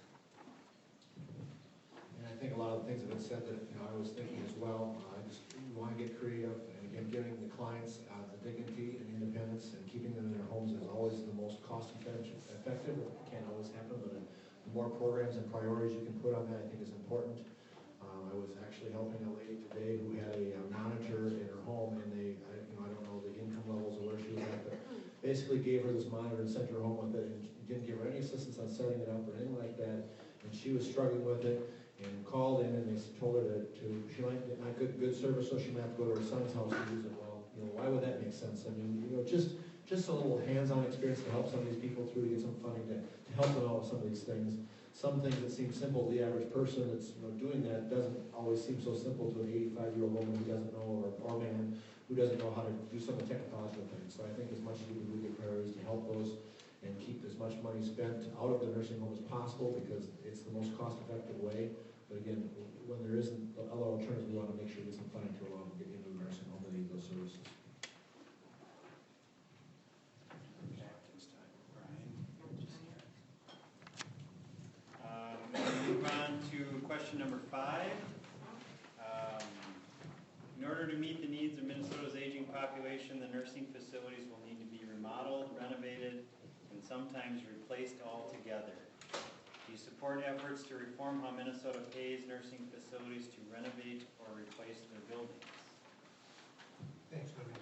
And I think a lot of the things that have been said that, I was thinking as well. I just want to get creative, and again, giving the clients the dignity and independence and keeping them in their homes is always the most cost effective. It can't always happen, but the more programs and priorities you can put on that, I think is important. I was actually helping a lady today who had a monitor in her home, and I don't know the income levels or where she was at, but basically gave her this monitor and sent her home with it, and didn't give her any assistance on setting it up or anything like that. And she was struggling with it, and called in, and they told her she might get not good service, so she might have to go to her son's house to use it. Well, why would that make sense? I mean, just a little hands-on experience to help some of these people through, to get some funding to help them out with some of these things. Some things that seem simple to the average person that's doing that doesn't always seem so simple to an 85-year-old woman who doesn't know, or man who doesn't know how to do some of the technological things. So I think as much as we can do the priorities to help those and keep as much money spent out of the nursing home as possible, because it's the most cost-effective way. But again, when there isn't other alternatives, we want to make sure we get some funding to allow them to get into the nursing home that need those services. Move on to question number 5. In order to meet the needs of Minnesota's aging population, the nursing facilities will need to be remodeled, renovated, and sometimes replaced altogether. Do you support efforts to reform how Minnesota pays nursing facilities to renovate or replace their buildings? Thanks, Debbie.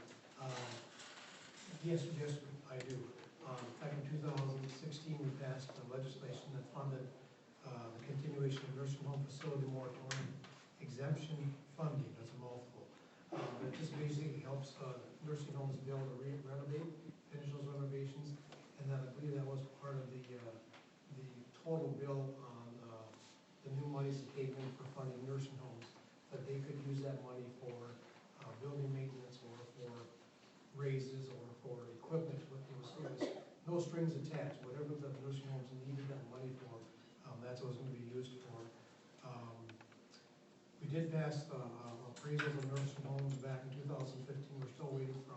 Yes, I do. Back in 2016, we passed legislation that funded the continuation of nursing home facility moratorium exemption funding. That's a mouthful. It just basically helps nursing homes be able to renovate, finish those renovations, and then I believe that was part of the total bill on the new monies that came in for funding nursing homes, that they could use that money for building maintenance or for raises or for equipment. It was no strings attached. Whatever the nursing homes needed that money for, that's what it was going to be used for. We did pass appraisals of nursing homes back in 2015. We're still waiting for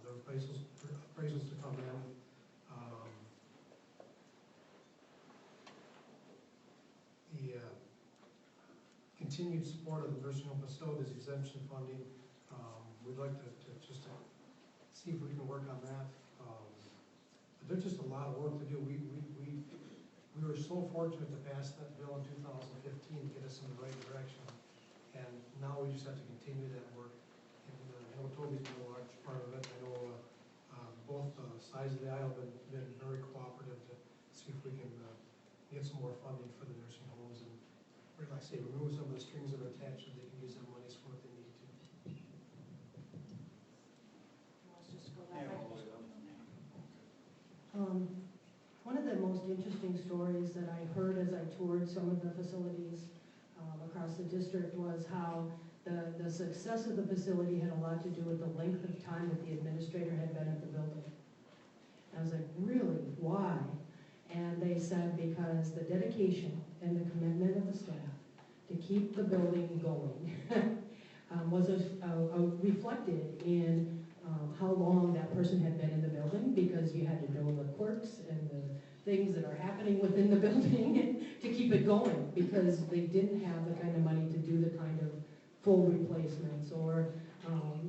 the appraisals to come in. The continued support of the nursing home facilities exemption funding, we'd like to just see if we can work on that. But there's just a lot of work to do. We were so fortunate to pass that bill in 2015 to get us in the right direction, and now we just have to continue that work. And I know Toby's been a large part of it. I know both sides of the aisle have been very cooperative to see if we can get some more funding for the nursing homes, and like I say, remove some of the strings that are attached so they can use their monies for what they need to. Let's just go Yeah, that we'll way. do it. One of the most interesting stories that I heard as I toured some of the facilities across the district was how the success of the facility had a lot to do with the length of time that the administrator had been at the building. And I was like, really? Why? And they said because the dedication and the commitment of the staff to keep the building going was reflected in how long that person had been in the building, because you had to know the quirks and the things that are happening within the building to keep it going, because they didn't have the kind of money to do the kind of full replacements or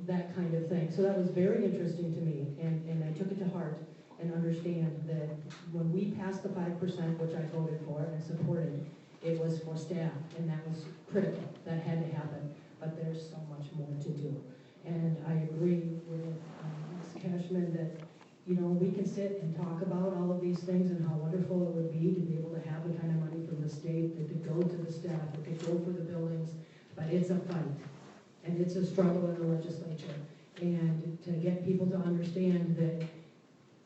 that kind of thing. So that was very interesting to me, and I took it to heart and understand that when we passed the 5%, which I voted for and supported, it was for staff, and that was critical. That had to happen, but there's so much more to do. And I agree with Ms. Cashman that, we can sit and talk about all of these things and how wonderful it would be to be able to have the kind of money from the state that could go to the staff, that could go for the buildings, but it's a fight, and it's a struggle in the legislature. And to get people to understand that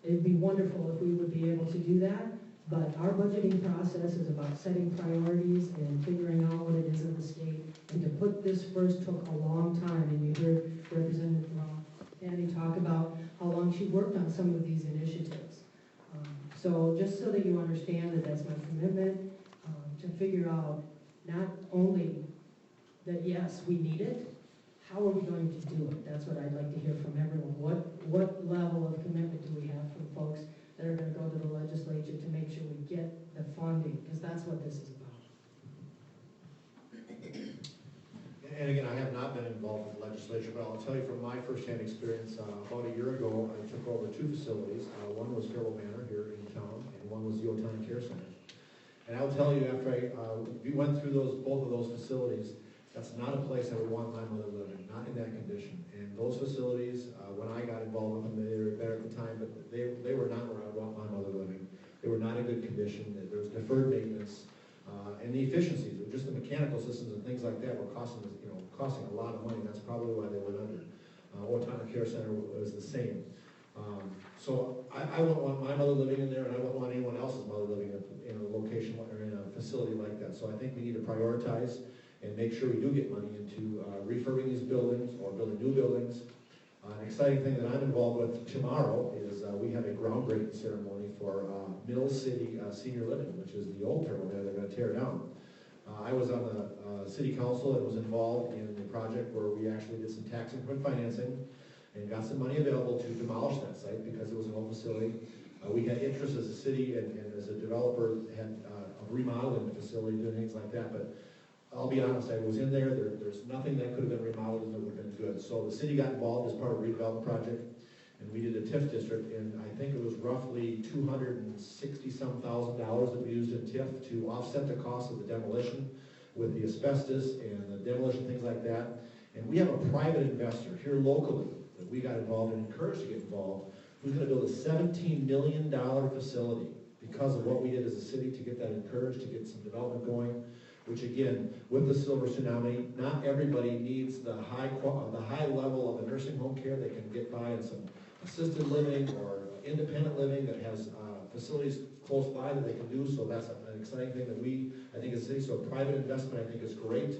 it'd be wonderful if we would be able to do that, but our budgeting process is about setting priorities and figuring out what it is in the state. And to put this first took a long time, and you heard Representative Andy talk about how long she worked on some of these initiatives. So just so that you understand that that's my commitment, to figure out not only that yes, we need it, how are we going to do it? That's what I'd like to hear from everyone. What level of commitment do we have from folks that are going to go to the legislature to make sure we get the funding, because that's what this is about. And again, I have not been involved with the legislature, but I'll tell you from my firsthand experience, about a year ago, I took over 2 facilities. One was Fairwell Manor here in town, and one was the Otani Care Center. And I'll tell you, after we went through both of those facilities, that's not a place I would want my mother living, not in that condition. And those facilities, when I got involved with them, they were better at the time, but they were not where I would want my mother living. They were not in good condition. There was deferred maintenance. And the efficiencies, just the mechanical systems and things like that were costing a lot of money. That's probably why they went under. Otani Care Center was the same. So I wouldn't want my mother living in there, and I wouldn't want anyone else's mother living in a location or in a facility like that. So I think we need to prioritize and make sure we do get money into refurbing these buildings or building new buildings. An exciting thing that I'm involved with tomorrow is we have a groundbreaking ceremony for Mill City Senior Living, which is the old terminal there they're going to tear down. I was on the city council and was involved in the project where we actually did some tax increment financing and got some money available to demolish that site because it was an old facility. We had interest as a city and as a developer had of remodeling the facility, doing things like that, but I'll be honest, I was in there, there's nothing that could have been remodeled and that would have been good. So the city got involved as part of a redevelopment project, and we did a TIF district, and I think it was roughly $260-some thousand that we used in TIF to offset the cost of the demolition with the asbestos and the demolition, things like that. And we have a private investor here locally that we got involved and encouraged to get involved, who's going to build a $17 million facility because of what we did as a city to get that encouraged, to get some development going. Which again, with the silver tsunami, not everybody needs the high level of a nursing home care. They can get by in some assisted living or independent living that has facilities close by that they can do. So that's an exciting thing that I think, as a city. So private investment, I think, is great.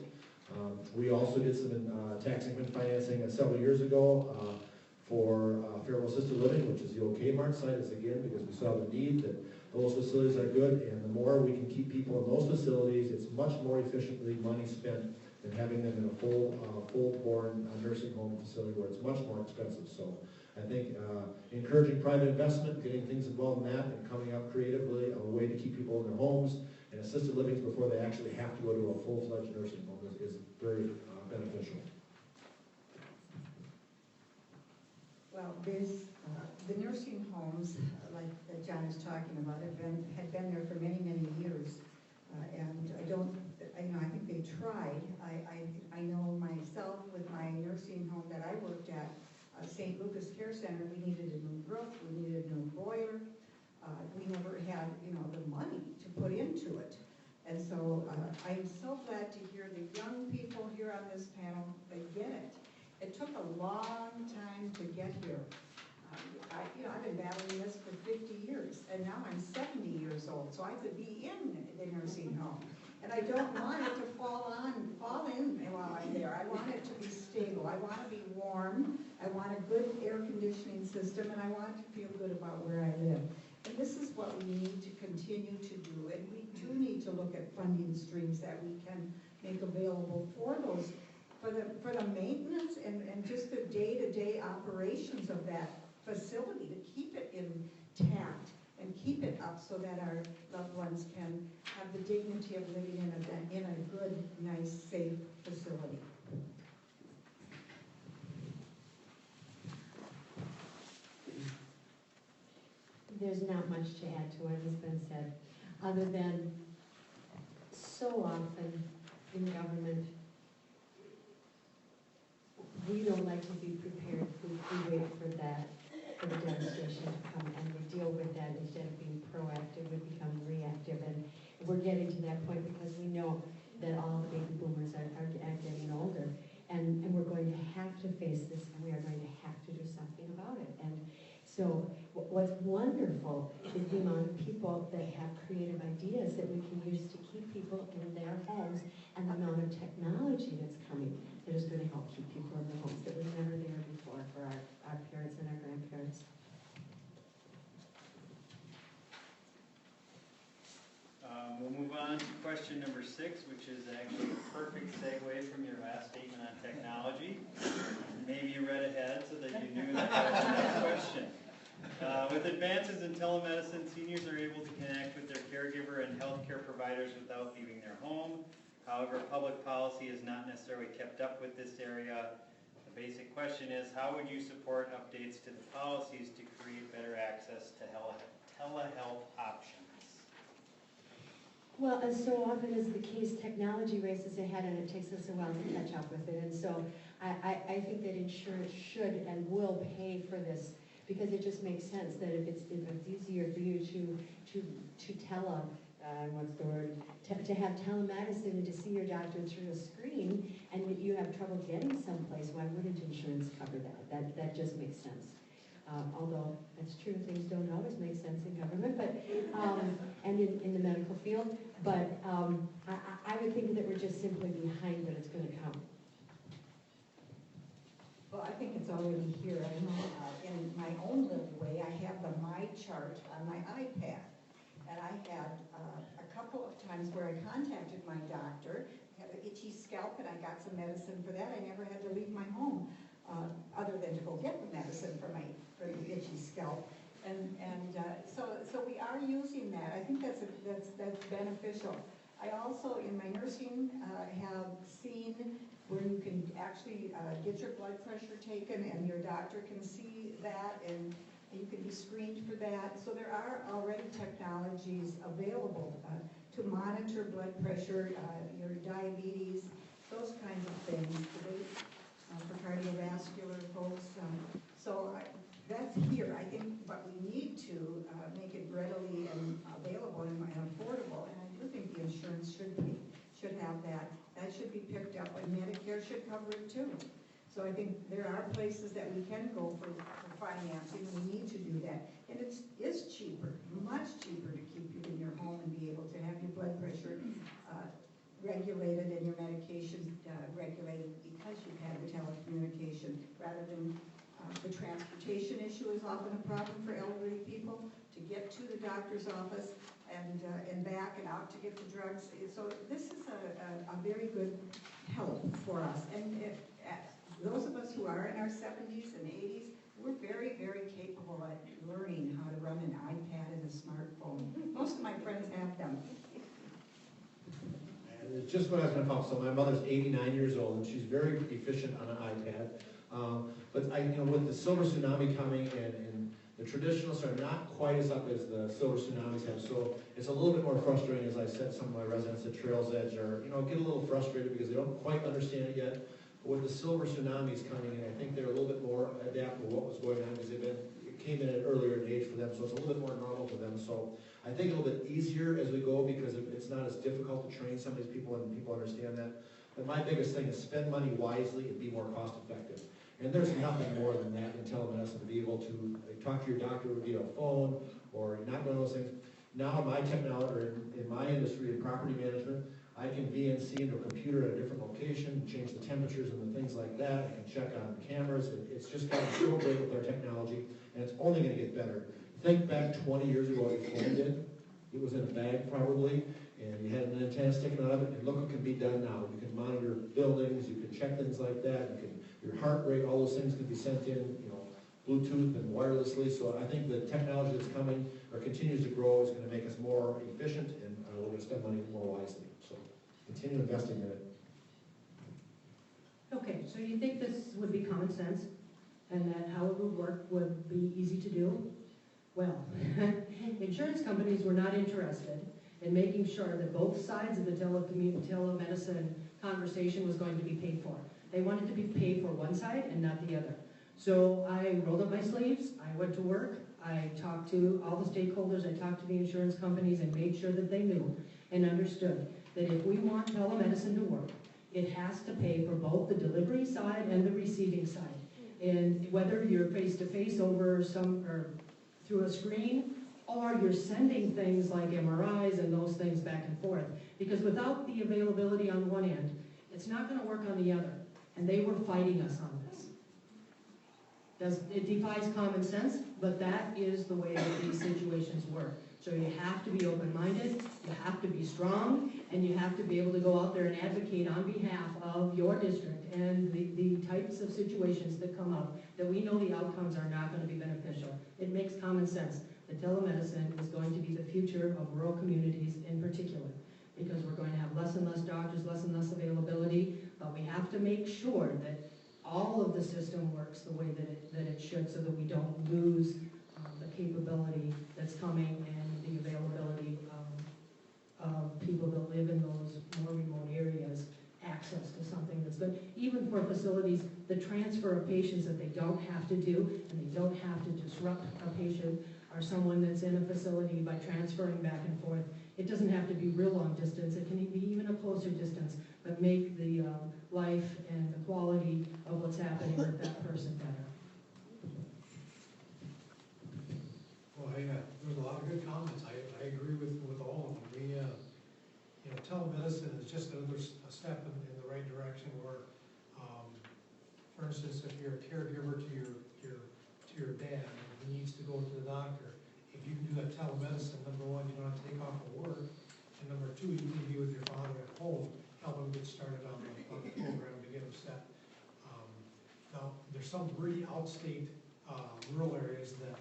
We also did some tax increment financing several years ago for Fairwell Assisted Living, which is the old Kmart site, is again because we saw the need that those facilities are good, and the more we can keep people in those facilities, it's much more efficiently money spent than having them in a full-born nursing home facility where it's much more expensive. So I think encouraging private investment, getting things involved in that, and coming up creatively a way to keep people in their homes and assisted livings before they actually have to go to a full-fledged nursing home is very beneficial. Well, there's the nursing homes, like that John is talking about, had been there for many, many years, and I think they tried. I know myself with my nursing home that I worked at, St. Lucas Care Center, we needed a new roof, we needed a new boiler. We never had, the money to put into it. And so I'm so glad to hear the young people here on this panel, they get it. It took a long time to get here. I've been battling this for 50 years, and now I'm 70 years old, so I could be in the nursing home. And I don't want it to fall in while I'm there. I want it to be stable. I want to be warm. I want a good air conditioning system, and I want to feel good about where I live. And this is what we need to continue to do, and we do need to look at funding streams that we can make available for those, for the maintenance and just the day-to-day operations of that facility, to keep it intact and keep it up so that our loved ones can have the dignity of living in a good, nice, safe facility. There's not much to add to what has been said, other than so often in government, we don't like to be prepared. We wait for the devastation to come, and we deal with that instead of being proactive. We become reactive, and we're getting to that point because we know that all the baby boomers are getting older, and we're going to have to face this, and we are going to have to do something about it. And so what's wonderful is the amount of people that have creative ideas that we can use to keep people in their homes, and the amount of technology that's coming that is going to help keep people in their homes that was never there before for our parents and our grandparents. We'll move on to question number 6, which is actually a perfect segue from your last statement on technology. Maybe you read ahead so that you knew that was the next question. With advances in telemedicine, seniors are able to connect with their caregiver and healthcare providers without leaving their home. However, public policy is not necessarily kept up with this area. The basic question is, how would you support updates to the policies to create better access to telehealth options? Well, as so often is the case, technology races ahead and it takes us a while to catch up with it. And so I think that insurance should and will pay for this, because it just makes sense that if it's easier for you to have telemedicine and to see your doctor through a screen, and you have trouble getting someplace, why wouldn't insurance cover that? That just makes sense. Although, that's true, things don't always make sense in government, but, and in the medical field, but I would think that we're just simply behind, but it's gonna come. Well, I think it's already here. I know in my own little way, I have the My Chart on my iPad. And I had a couple of times where I contacted my doctor, had an itchy scalp, and I got some medicine for that. I never had to leave my home, other than to go get the medicine for the itchy scalp. So we are using that. I think that's beneficial. I also, in my nursing, have seen where you can actually get your blood pressure taken, and your doctor can see that, and you can be screened for that. So there are already technologies available to monitor blood pressure, your diabetes, those kinds of things, for cardiovascular folks. That's here. I think, but we need to make it readily and available and affordable, and I do think the insurance should have that. That should be picked up, and Medicare should cover it too. So I think there are places that we can go for financing, and we need to do that. And it is cheaper, much cheaper, to keep you in your home and be able to have your blood pressure regulated and your medication regulated because you've had the telecommunication, rather than the transportation issue is often a problem for elderly people to get to the doctor's office and back and out to get the drugs. So this is a very good help for us. And those of us who are in our 70s and 80s, we're very, very capable at learning how to run an iPad and a smartphone. Most of my friends have them. And it's just what I was going to talk. So my mother's 89 years old, and she's very efficient on an iPad. But with the silver tsunami coming, and the traditionalists are not quite as up as the silver tsunamis have, so it's a little bit more frustrating. As I said, some of my residents at Trails Edge are, get a little frustrated because they don't quite understand it yet. But with the silver tsunamis coming in, I think they're a little bit more adaptable to what was going on, because it came in at an earlier age for them, so it's a little bit more normal for them. So I think a little bit easier as we go, because it's not as difficult to train some of these people, and people understand that. But my biggest thing is spend money wisely and be more cost effective. And there's nothing more than that in telemedicine, to be able to talk to your doctor via phone, or not one of those things. Now in my technology, or in my industry in property management, I can VNC into a computer at a different location, change the temperatures and the things like that. I can check on cameras. It's just gotten so great with our technology, and it's only going to get better. Think back 20 years ago what your phone did. It was in a bag probably, and you had an antenna sticking out of it, and look what can be done now. You can monitor buildings, you can check things like that, your heart rate, all those things can be sent in, Bluetooth and wirelessly. So I think the technology that's coming, or continues to grow, is going to make us more efficient, and we're going to spend money more wisely. So continue investing in it. Okay, so you think this would be common sense, and that how it would work would be easy to do? Well, insurance companies were not interested in making sure that both sides of the telemedicine conversation was going to be paid for. They wanted to be paid for one side and not the other. So I rolled up my sleeves, I went to work, I talked to all the stakeholders, I talked to the insurance companies, and made sure that they knew and understood that if we want telemedicine to work, it has to pay for both the delivery side and the receiving side. And whether you're face-to-face over or through a screen, or you're sending things like MRIs and those things back and forth. Because without the availability on one end, it's not going to work on the other. And they were fighting us on this. It defies common sense, but that is the way that these situations work. So you have to be open-minded, you have to be strong, and you have to be able to go out there and advocate on behalf of your district and the types of situations that come up that we know the outcomes are not going to be beneficial. It makes common sense that telemedicine is going to be the future of rural communities in particular. because we're going to have less and less doctors, less and less availability, but we have to make sure that all of the system works the way that it should, so that we don't lose the capability that's coming and the availability of people that live in those more remote areas, access to something that's good. Even for facilities, the transfer of patients that they don't have to do, and they don't have to disrupt a patient or someone that's in a facility by transferring back and forth. It doesn't have to be real long distance, it can be even a closer distance, but make the life and the quality of what's happening with that person better. Well, there's a lot of good comments. I agree with all of them. Telemedicine is just another step in the right direction where, for instance, if you're a caregiver to your dad and he needs to go to the doctor, if you can do that telemedicine, number one, you don't have to take off of work, and number two, you can be with your father at home, help him get started on the program to get him set. Now, there's some really outstate rural areas that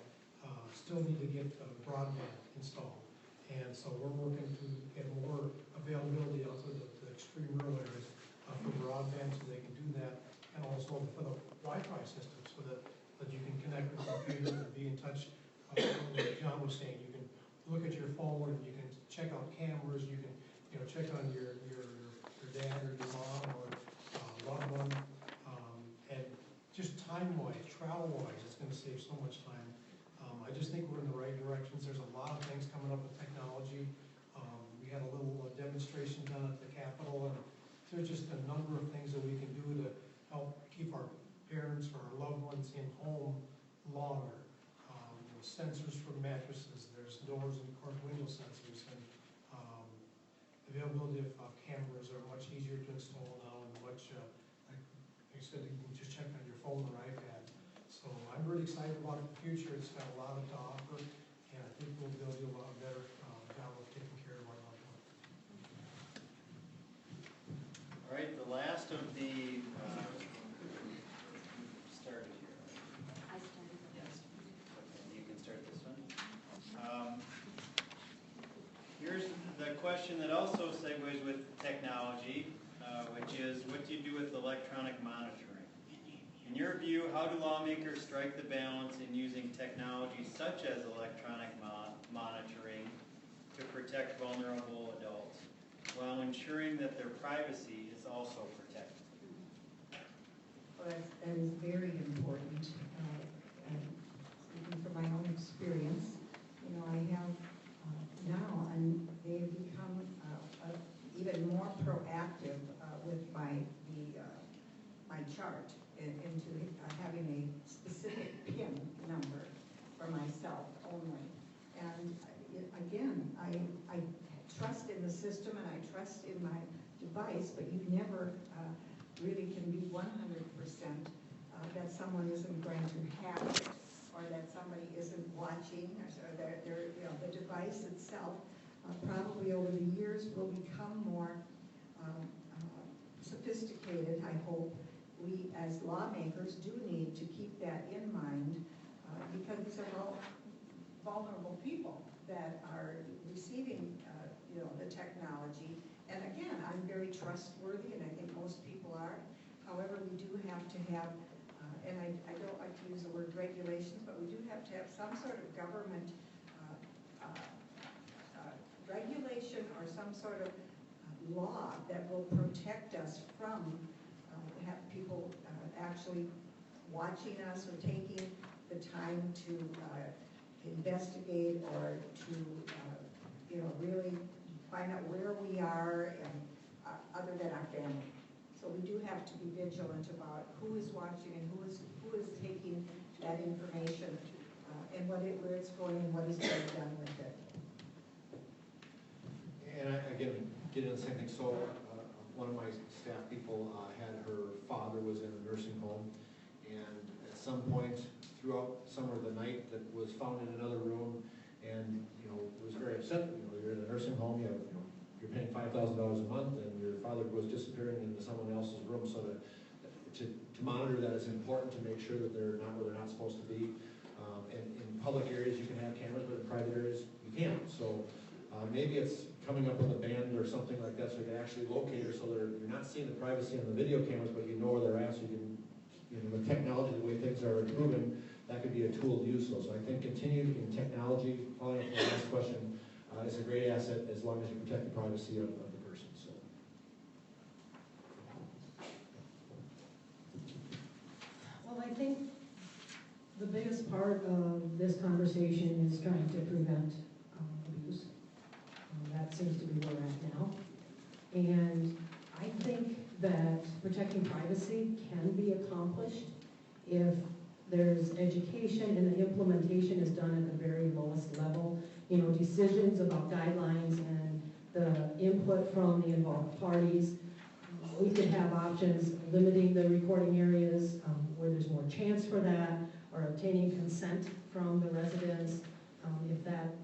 still need to get broadband installed. And so we're working to get more availability out to the extreme rural areas for broadband so they can do that, and also for the Wi-Fi system so that you can connect with the computer and be in touch. Like John was saying, you can look at your phone and you can check out cameras, you can check on your dad or your mom or loved one, and just time-wise, travel-wise, it's going to save so much time. I just think we're in the right directions. There's a lot of things coming up with technology. We had a little demonstration done at the Capitol, and there's just a number of things that we can do to help keep our parents or our loved ones in home longer. Sensors for mattresses, there's doors and window sensors, and availability of cameras are much easier to install now, and much, like I said, you can just check on your phone or iPad. So I'm really excited about the future. It's got a lot to offer, and I think we'll be able to do a lot better job of taking care of our loved ones. All right, the last of the, started here. I started. Yes. Okay, you can start this one. Here's the question that also segues with technology, which is, what do you do with electronic monitoring? In your view, how do lawmakers strike the balance in using technology such as electronic monitoring to protect vulnerable adults, while ensuring that their privacy is also protected? Well, that is very important. And speaking from my own experience, I have now, and they've become even more proactive with my chart into having a specific PIN number for myself only. And again, I trust in the system and I trust in my device, but you never really can be 100% that someone isn't going to hack it, or that somebody isn't watching, or the device itself probably over the years will become more sophisticated, I hope. We as lawmakers do need to keep that in mind because these are all vulnerable people that are receiving the technology. And again, I'm very trustworthy, and I think most people are. However, we do have to have, and I don't like to use the word regulations, but we do have to have some sort of government regulation or some sort of law that will protect us from have people actually watching us or taking the time to investigate or to really find out where we are and other than our family. So we do have to be vigilant about who is watching and who is taking that information and where it's going and what is being done with it. And again, get into the same thing. So one of my staff people had her father was in a nursing home, and at some point throughout summer of the night that was found in another room, and was very upset. You're in a nursing home, you're paying $5,000 a month, and your father was disappearing into someone else's room. So to monitor that is important, to make sure that they're not where they're not supposed to be. And in public areas you can have cameras, but in private areas you can't. So Maybe it's coming up with a band or something like that, so you can actually locate her, so you're not seeing the privacy on the video cameras, but you know where they're at, so you can, with technology, the way things are improving, that could be a tool to use. So I think continuing in technology, following up on the last question, is a great asset as long as you protect the privacy of the person. So. Well, I think the biggest part of this conversation is trying to prevent abuse. That seems to be where we're at now. And I think that protecting privacy can be accomplished if there's education and the implementation is done at the very lowest level. Decisions about guidelines and the input from the involved parties. We could have options limiting the recording areas where there's more chance for that, or obtaining consent from the residents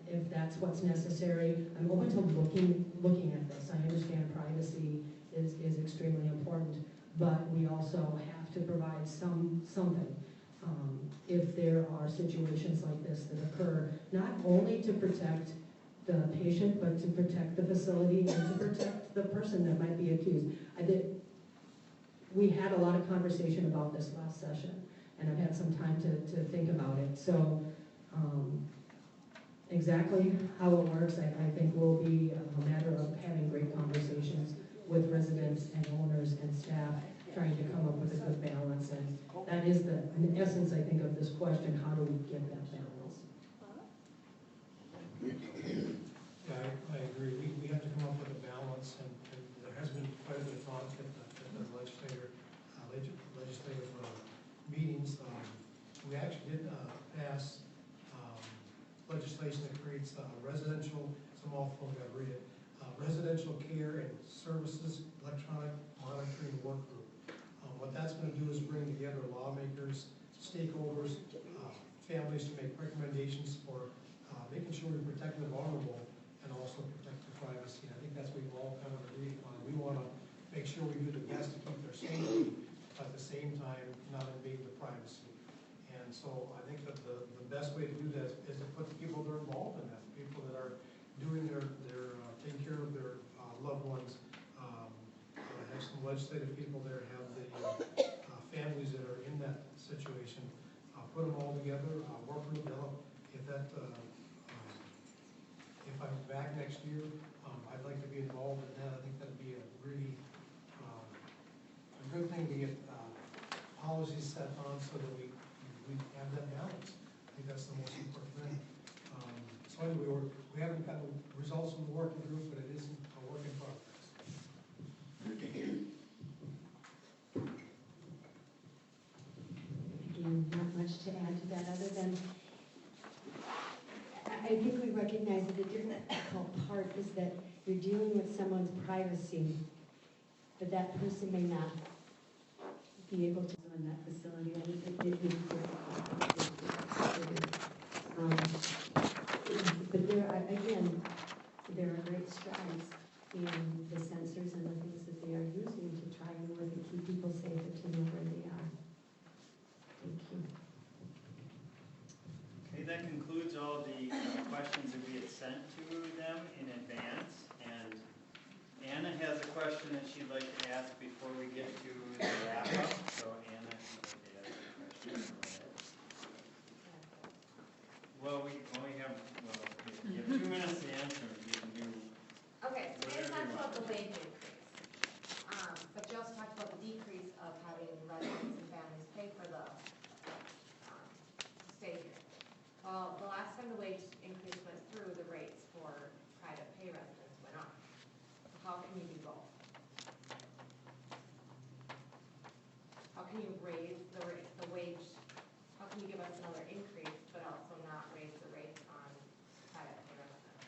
if that's what's necessary. I'm open to looking at this. I understand privacy is extremely important, but we also have to provide something. If there are situations like this that occur, not only to protect the patient, but to protect the facility and to protect the person that might be accused. We had a lot of conversation about this last session, and I've had some time to think about it. So exactly how it works, I think will be a matter of having great conversations with residents and owners and staff, trying to come up with a good balance. And that is in essence, I think, of this question: how do we get that balance? Yeah, I agree. We have to come up with a balance, and there has been quite a bit of thought at the legislative meetings. We actually did pass legislation that creates residential, it's a mouthful, I've got to read it, residential care and services electronic monitoring work group. What that's going to do is bring together lawmakers, stakeholders, families to make recommendations for making sure we protect the vulnerable and also protect the privacy. And I think that's what we've all kind of agreed upon. We want to make sure we do the best to keep their safety, but at the same time not invade the privacy. And so I think that the best way to do that is to put the people that are involved in that, people that are doing their taking care of their loved ones. Have some legislative people there, have the families that are in that situation. Put them all together, work with them. If I'm back next year, I'd like to be involved in that. I think that'd be a really a good thing to get policies set on so that we have that balance. I think that's the most important thing. So anyway, we haven't gotten results from the working group, but it is a work in progress. Again, not much to add to that other than I think we recognize that the difficult part is that you're dealing with someone's privacy, but that person may not be able to in that facility. And it is but there are great strides in the sensors and the things that they are using to try and work and keep people safe and to know where they are. Thank you. Okay, that concludes all the questions that we had sent to them in advance. And Anna has a question that she'd like to ask before we get to the wrap up. So Anna, if you'd like to ask a question. Well, we have 2 minutes to answer. You can do. Okay, so we talked about the wage increase, but you also talked about the decrease of having residents and families pay for the stay here. Well, the last time the wage increase went through, the rates for private pay residents went up. So how can you do both? How can you raise the wage? How can you give us another increase, but also not raise the rates on private pay residents?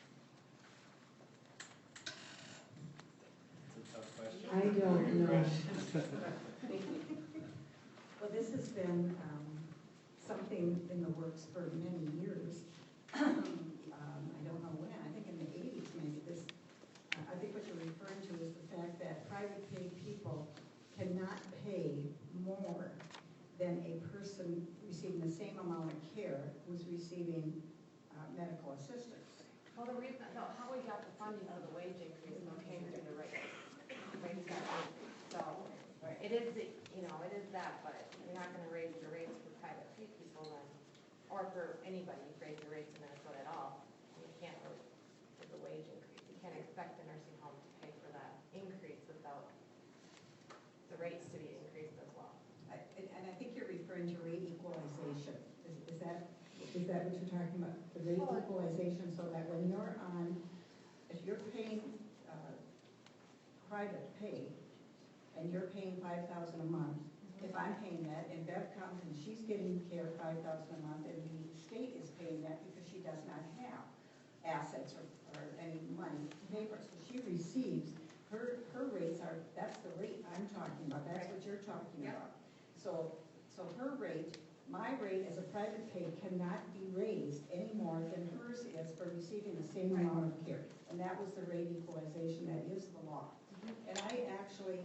It's a tough question. I don't know. Well, this has been something in the works for many years. I don't know when, I think in the 80s maybe. I think what you're referring to is the fact that private paid people cannot pay more than a person receiving the same amount of care who's receiving medical assistance. Well, the reason, how we got the funding for the wage increase, came through the rates. Rates got raised. So, it is, it is that, but you're not gonna raise the rates for private pay people then, or for anybody, raise the rates in Minnesota at all. You can't really, for the wage increase, you can't expect the nursing home to pay for that increase without the rates to be increased as well. And I think you're referring to rate equalization. Is that what you're talking about? The rate equalization, so that when you're on, if you're paying private pay, and you're paying $5,000 a month, if I'm paying that, and Bev comes and she's getting care $5,000 a month, and the state is paying that because she does not have assets or any money to pay for it, so she receives, her rates are, that's the rate I'm talking about, that's what you're talking about. So her rate, my rate as a private pay cannot be raised any more than hers is for receiving the same amount of care. And that was the rate equalization, that is the law. And I actually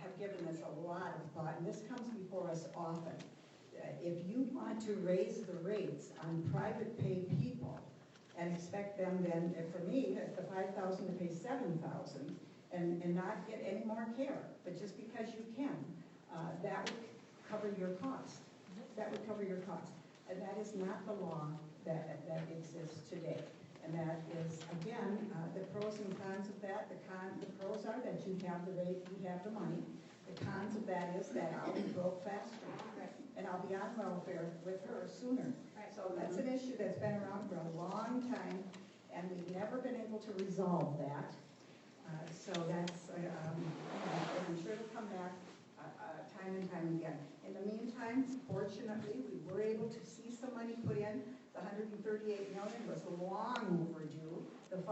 have given this a lot of thought, and this comes before us often. If you want to raise the rates on private pay people and expect them then, for me, the $5,000 to pay $7,000 and not get any more care, but just because you can, that would cover your cost. That would cover your cost. And that is not the law that exists today. And that is, again, the pros and cons of that. The pros are that you have the rate, you have the money. The cons of that is that I'll be broke faster. And I'll be on welfare with her sooner. So that's an issue that's been around for a long time, and we've never been able to resolve that. So that's, I'm sure it'll come back time and time again. In the meantime, fortunately, we were able to see some money put in. The $138 million was long overdue. The 5%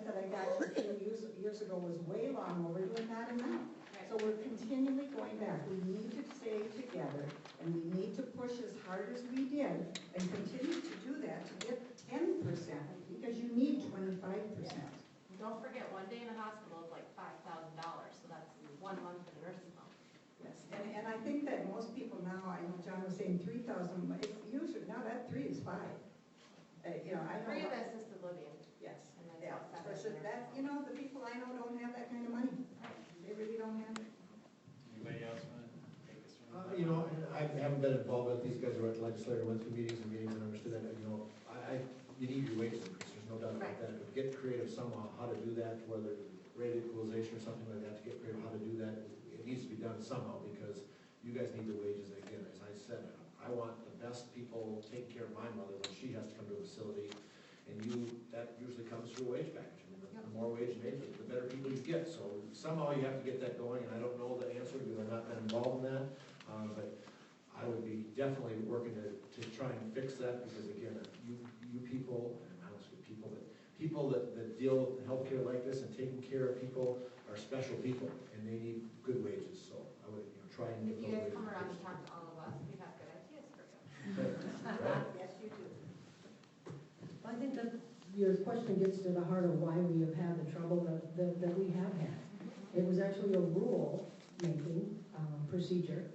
that I got a few years ago was way long overdue and not enough. So we're continually going back. We need to stay together, and we need to push as hard as we did and continue to do that to get 10%, because you need 25%. Don't forget, one day in a hospital is like $5,000, so that's 1 month in a nursing home. Yes, and I think that most people now, I know John was saying 3,000, it's usually, now that 3 is 5. I know. 3 of the assisted living. Yes, And then yeah, about 7 that, the people I know don't have that kind of money. They really don't have it. Anybody else want to take this from? I haven't been involved with these guys who are legislator, went through meetings and meetings and understood that, you need your wages increase, there's no doubt about that. But get creative somehow how to do that, whether rate equalization or something like that, to get creative how to do that. It needs to be done somehow, because you guys need the wages. Again, as I said, I want the best people taking care of my mother when she has to come to a facility, and that usually comes through a wage package. I mean, the more wage made, the better people you get. So somehow you have to get that going, and I don't know the answer because I've not been involved in that. But I would be definitely working to try and fix that, because again, you people, and I'm honest with people that deal with healthcare like this and taking care of people are special people, and they need good wages. So I would try and If get you those guys wages. come around and talk to all of us, we have good ideas for you. Right. Yes, you do. I think that your question gets to the heart of why we have had the trouble that we have had. It was actually a rule-making procedure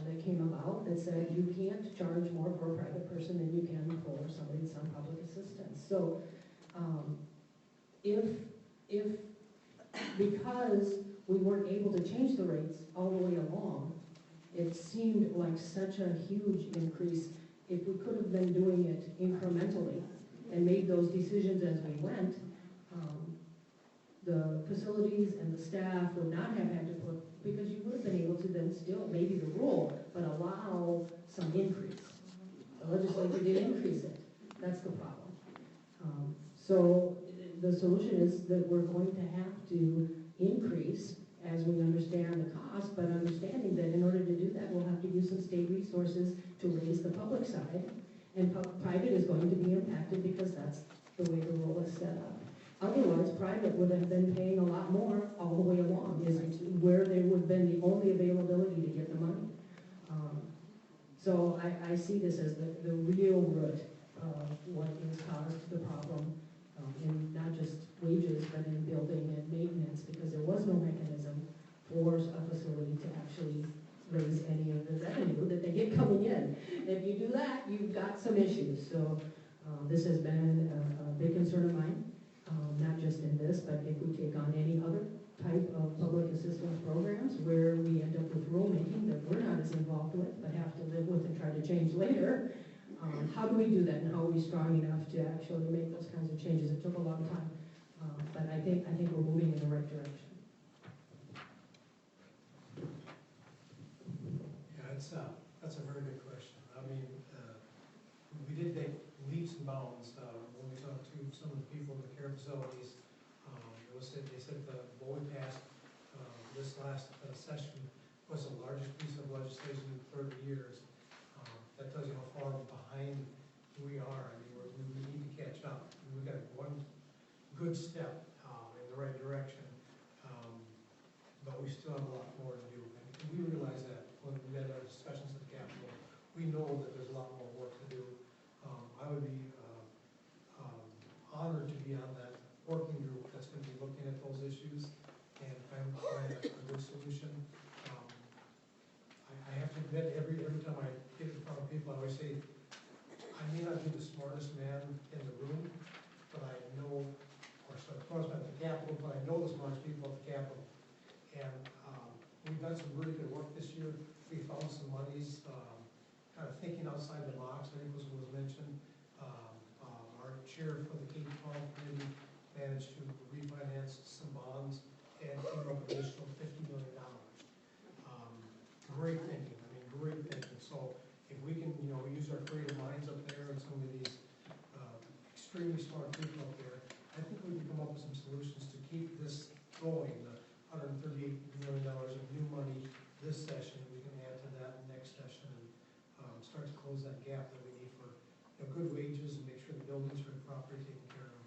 that came about that said you can't charge more for a private person than you can for somebody that's on public assistance. So because we weren't able to change the rates all the way along, it seemed like such a huge increase. If we could have been doing it incrementally and made those decisions as we went, the facilities and the staff would not have had to put, because you would have been able to then still, maybe the rule, but allow some increase. The legislature did increase it. That's the problem. So the solution is that we're going to have to increase as we understand the cost, but understanding that in order to do that, we'll have to use some state resources to raise the public side, and private is going to be impacted because that's the way the rule is set up. Otherwise, private would have been paying a lot more all the way along, is where there would have been the only availability to get the money. So I see this as the real root of what has caused the problem in not just wages, but in building and maintenance, because there was no mechanism for a facility to actually raise any of the revenue that they get coming in. If you do that, you've got some issues. So This has been a big concern of mine, not just in this, but if we take on any other type of public assistance programs where we end up with rulemaking that we're not as involved with, but have to live with and try to change later. How do we do that, and how are we strong enough to actually make those kinds of changes? It took a long time, but I think we're moving in the right direction. Yeah, that's a very good question. I mean, we did make leaps and bounds when we talked to some of the people in the care facilities. They said what we passed this last session was the largest piece of legislation in 30 years. That tells you how far behind we are. I mean, we need to catch up. We've got one good step in the right direction, but we still have a lot more to do. And we realize that when we had our discussions at the Capitol. We know that there's a lot more work to do. I would be honored to be on that working group that's going to be looking at those issues and trying to find a good solution. I have to admit, every time I get in front of people, I always say, I may not be the smartest man in the room, but I know, or so the smartest man at the Capitol, but I know the smartest people at the Capitol. And we've done some really good work this year. We found some monies, kind of thinking outside the box, I think was mentioned. Our chair for the K-12 committee managed to refinance some bonds and came up with an additional $50 million. Great thinking, I mean, great thinking. So if we can, use our creative minds up there and some of these extremely smart people up there, I think we can come up with some solutions to keep this going. The $138 million of new money this session, we can add to that next session and start to close that gap that we need for good wages and make sure the buildings are properly taken care of.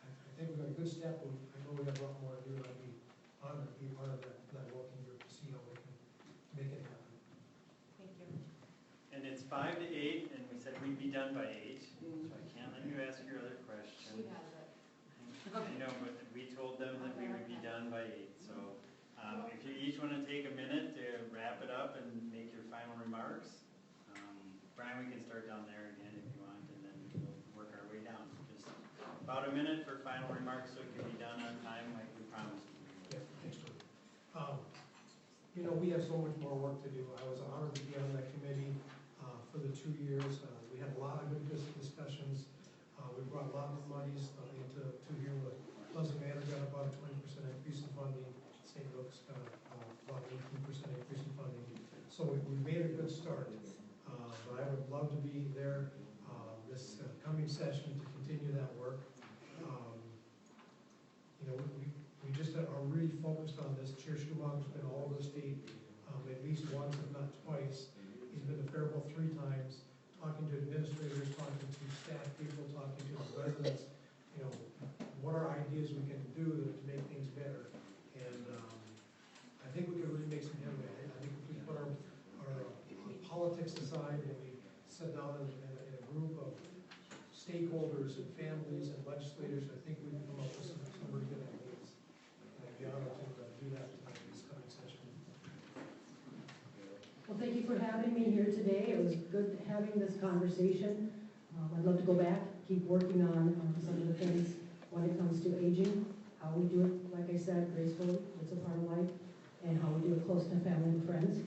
And I think we've got a good step. I know we have a lot more to do, and I'd be honored to be part of that working group to see how we can make it happen. Thank you. And it's 5 to 8, and we said we'd be done by 8, so I can't let you ask your other question. She has it. I know, but we told them that we would be done by 8, so if you each want to take a minute to wrap it up and make your final remarks. Brian, we can start down there again if you want, and then we'll work our way down. Just about a minute for final remarks so it can be done on time like we promised. Yeah, thanks, Jordan. We have so much more work to do. I was honored to be on that committee for the 2 years. We had a lot of good discussions. We brought a lot of monies into here. Doesn't matter, got about a 20% increase in funding. St. Luke's got about 18% increase in funding. So we made a good start. But I would love to be there this coming session to continue that work. We just are really focused on this. Chair Schumacher's been all over the state at least once, if not twice. He's been to Faribault 3 times, talking to administrators, talking to staff people, talking to the residents. What are ideas we can do to make things better? And I think we can really make some headway. I think if we put our politics aside and we sit down in a group of stakeholders and families and legislators, I think we can come up with some really good ideas. And I'd be honored to do that tonight in this coming session. Well, thank you for having me here today. It was good having this conversation. I'd love to go back, keep working on some of the things when it comes to aging, how we do it, like I said, gracefully, it's a part of life, and how we do it close to family and friends.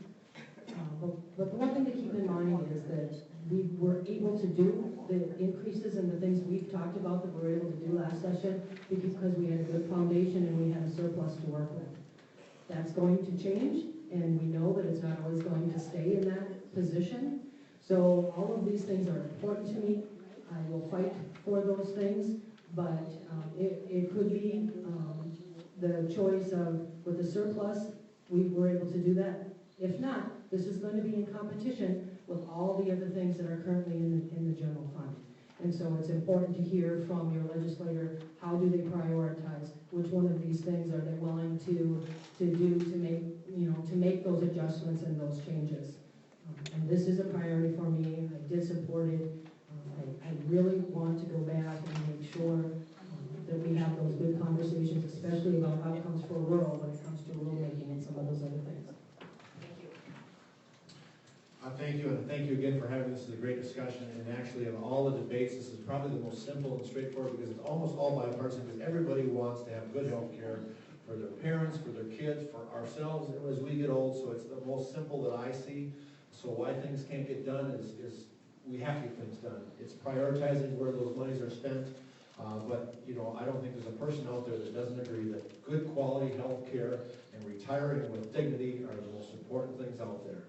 But the one thing to keep in mind is that we were able to do the increases and the things we've talked about that we were able to do last session because we had a good foundation and we had a surplus to work with. That's going to change, and we know that it's not always going to stay in that position. So all of these things are important to me. I will fight for those things, but it could be the choice of, with the surplus, we were able to do that. If not, this is going to be in competition with all the other things that are currently in the general fund. And so it's important to hear from your legislator, how do they prioritize? Which one of these things are they willing to do to make those adjustments and those changes? And this is a priority for me. I did support it. I really want to go back and make sure that we have those good conversations, especially about outcomes for rural when it comes to rulemaking and some of those other things. Thank you. Thank you, and thank you again for having this. This is a great discussion, and actually of all the debates, this is probably the most simple and straightforward because it's almost all bipartisan, because everybody wants to have good health care for their parents, for their kids, for ourselves as we get old, so it's the most simple that I see. So why things can't get done is we have to get things done. It's prioritizing where those monies are spent, but you know, I don't think there's a person out there that doesn't agree that good quality health care and retiring with dignity are the most important things out there.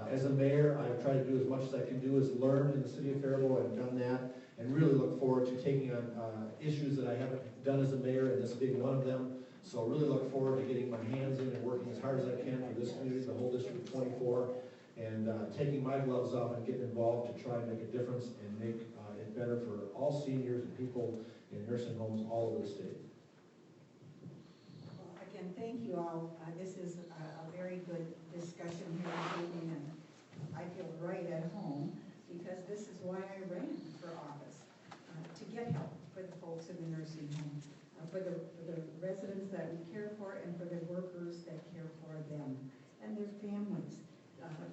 As a mayor, I've tried to do as much as I can do as learn in the city of Faribault. I've done that and really look forward to taking on issues that I haven't done as a mayor, and this being one of them. So really look forward to getting my hands in and working as hard as I can for this community, the whole District 24, and taking my gloves off and getting involved to try and make a difference and make it better for all seniors and people in nursing homes all over the state. Well, again, thank you all. This is a very good discussion here this evening, and I feel right at home because this is why I ran for office, to get help for the folks in the nursing home, for the residents that we care for, and for the workers that care for them and their families.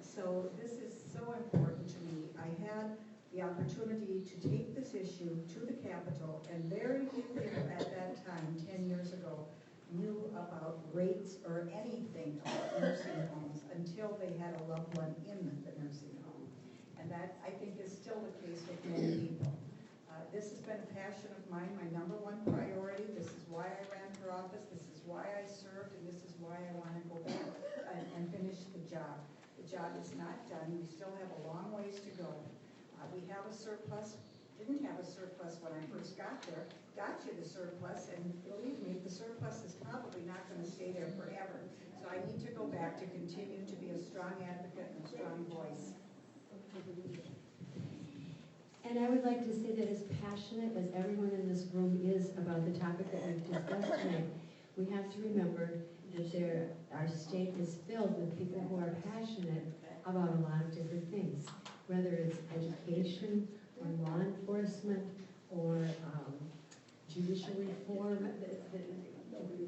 So this is so important to me. I had the opportunity to take this issue to the Capitol, and very few people at that time, 10 years ago, knew about rates or anything about nursing homes until they had a loved one in the nursing home. And that, I think, is still the case with many people. This has been a passion of mine, my number one priority. This is why I ran for office. This is why I served, and this is why I want to go back and finish the job. The job is not done. We still have a long ways to go. We have a surplus, didn't have a surplus when I first got there, got you the surplus, and believe me, the surplus is probably not going to stay there forever. So I need to go back to continue to be a strong advocate and a strong voice. And I would like to say that as passionate as everyone in this room is about the topic that we've discussed tonight, we have to remember that our state is filled with people who are passionate about a lot of different things, whether it's education or law enforcement or judicial reform.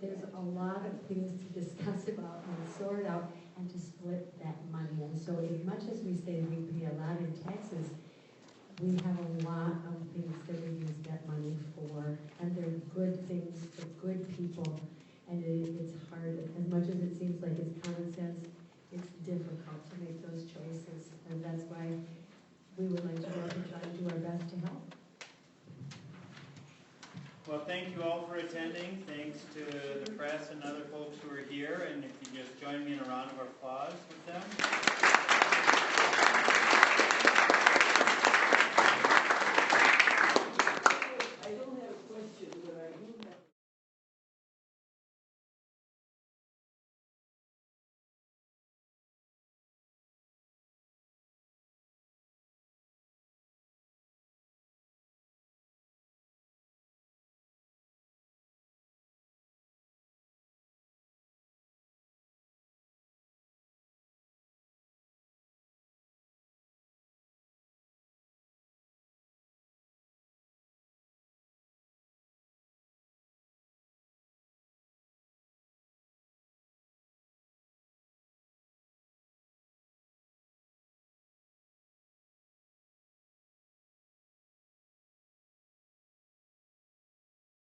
There's a lot of things to discuss about and sort out and to split that money. And so as much as we say we pay a lot in taxes, we have a lot of things that we use that money for, and they're good things for good people. And it's hard, as much as it seems like it's common sense, it's difficult to make those choices. And that's why we would like to work and try to do our best to help. Well, thank you all for attending. Thanks to the press and other folks who are here. And if you just join me in a round of applause.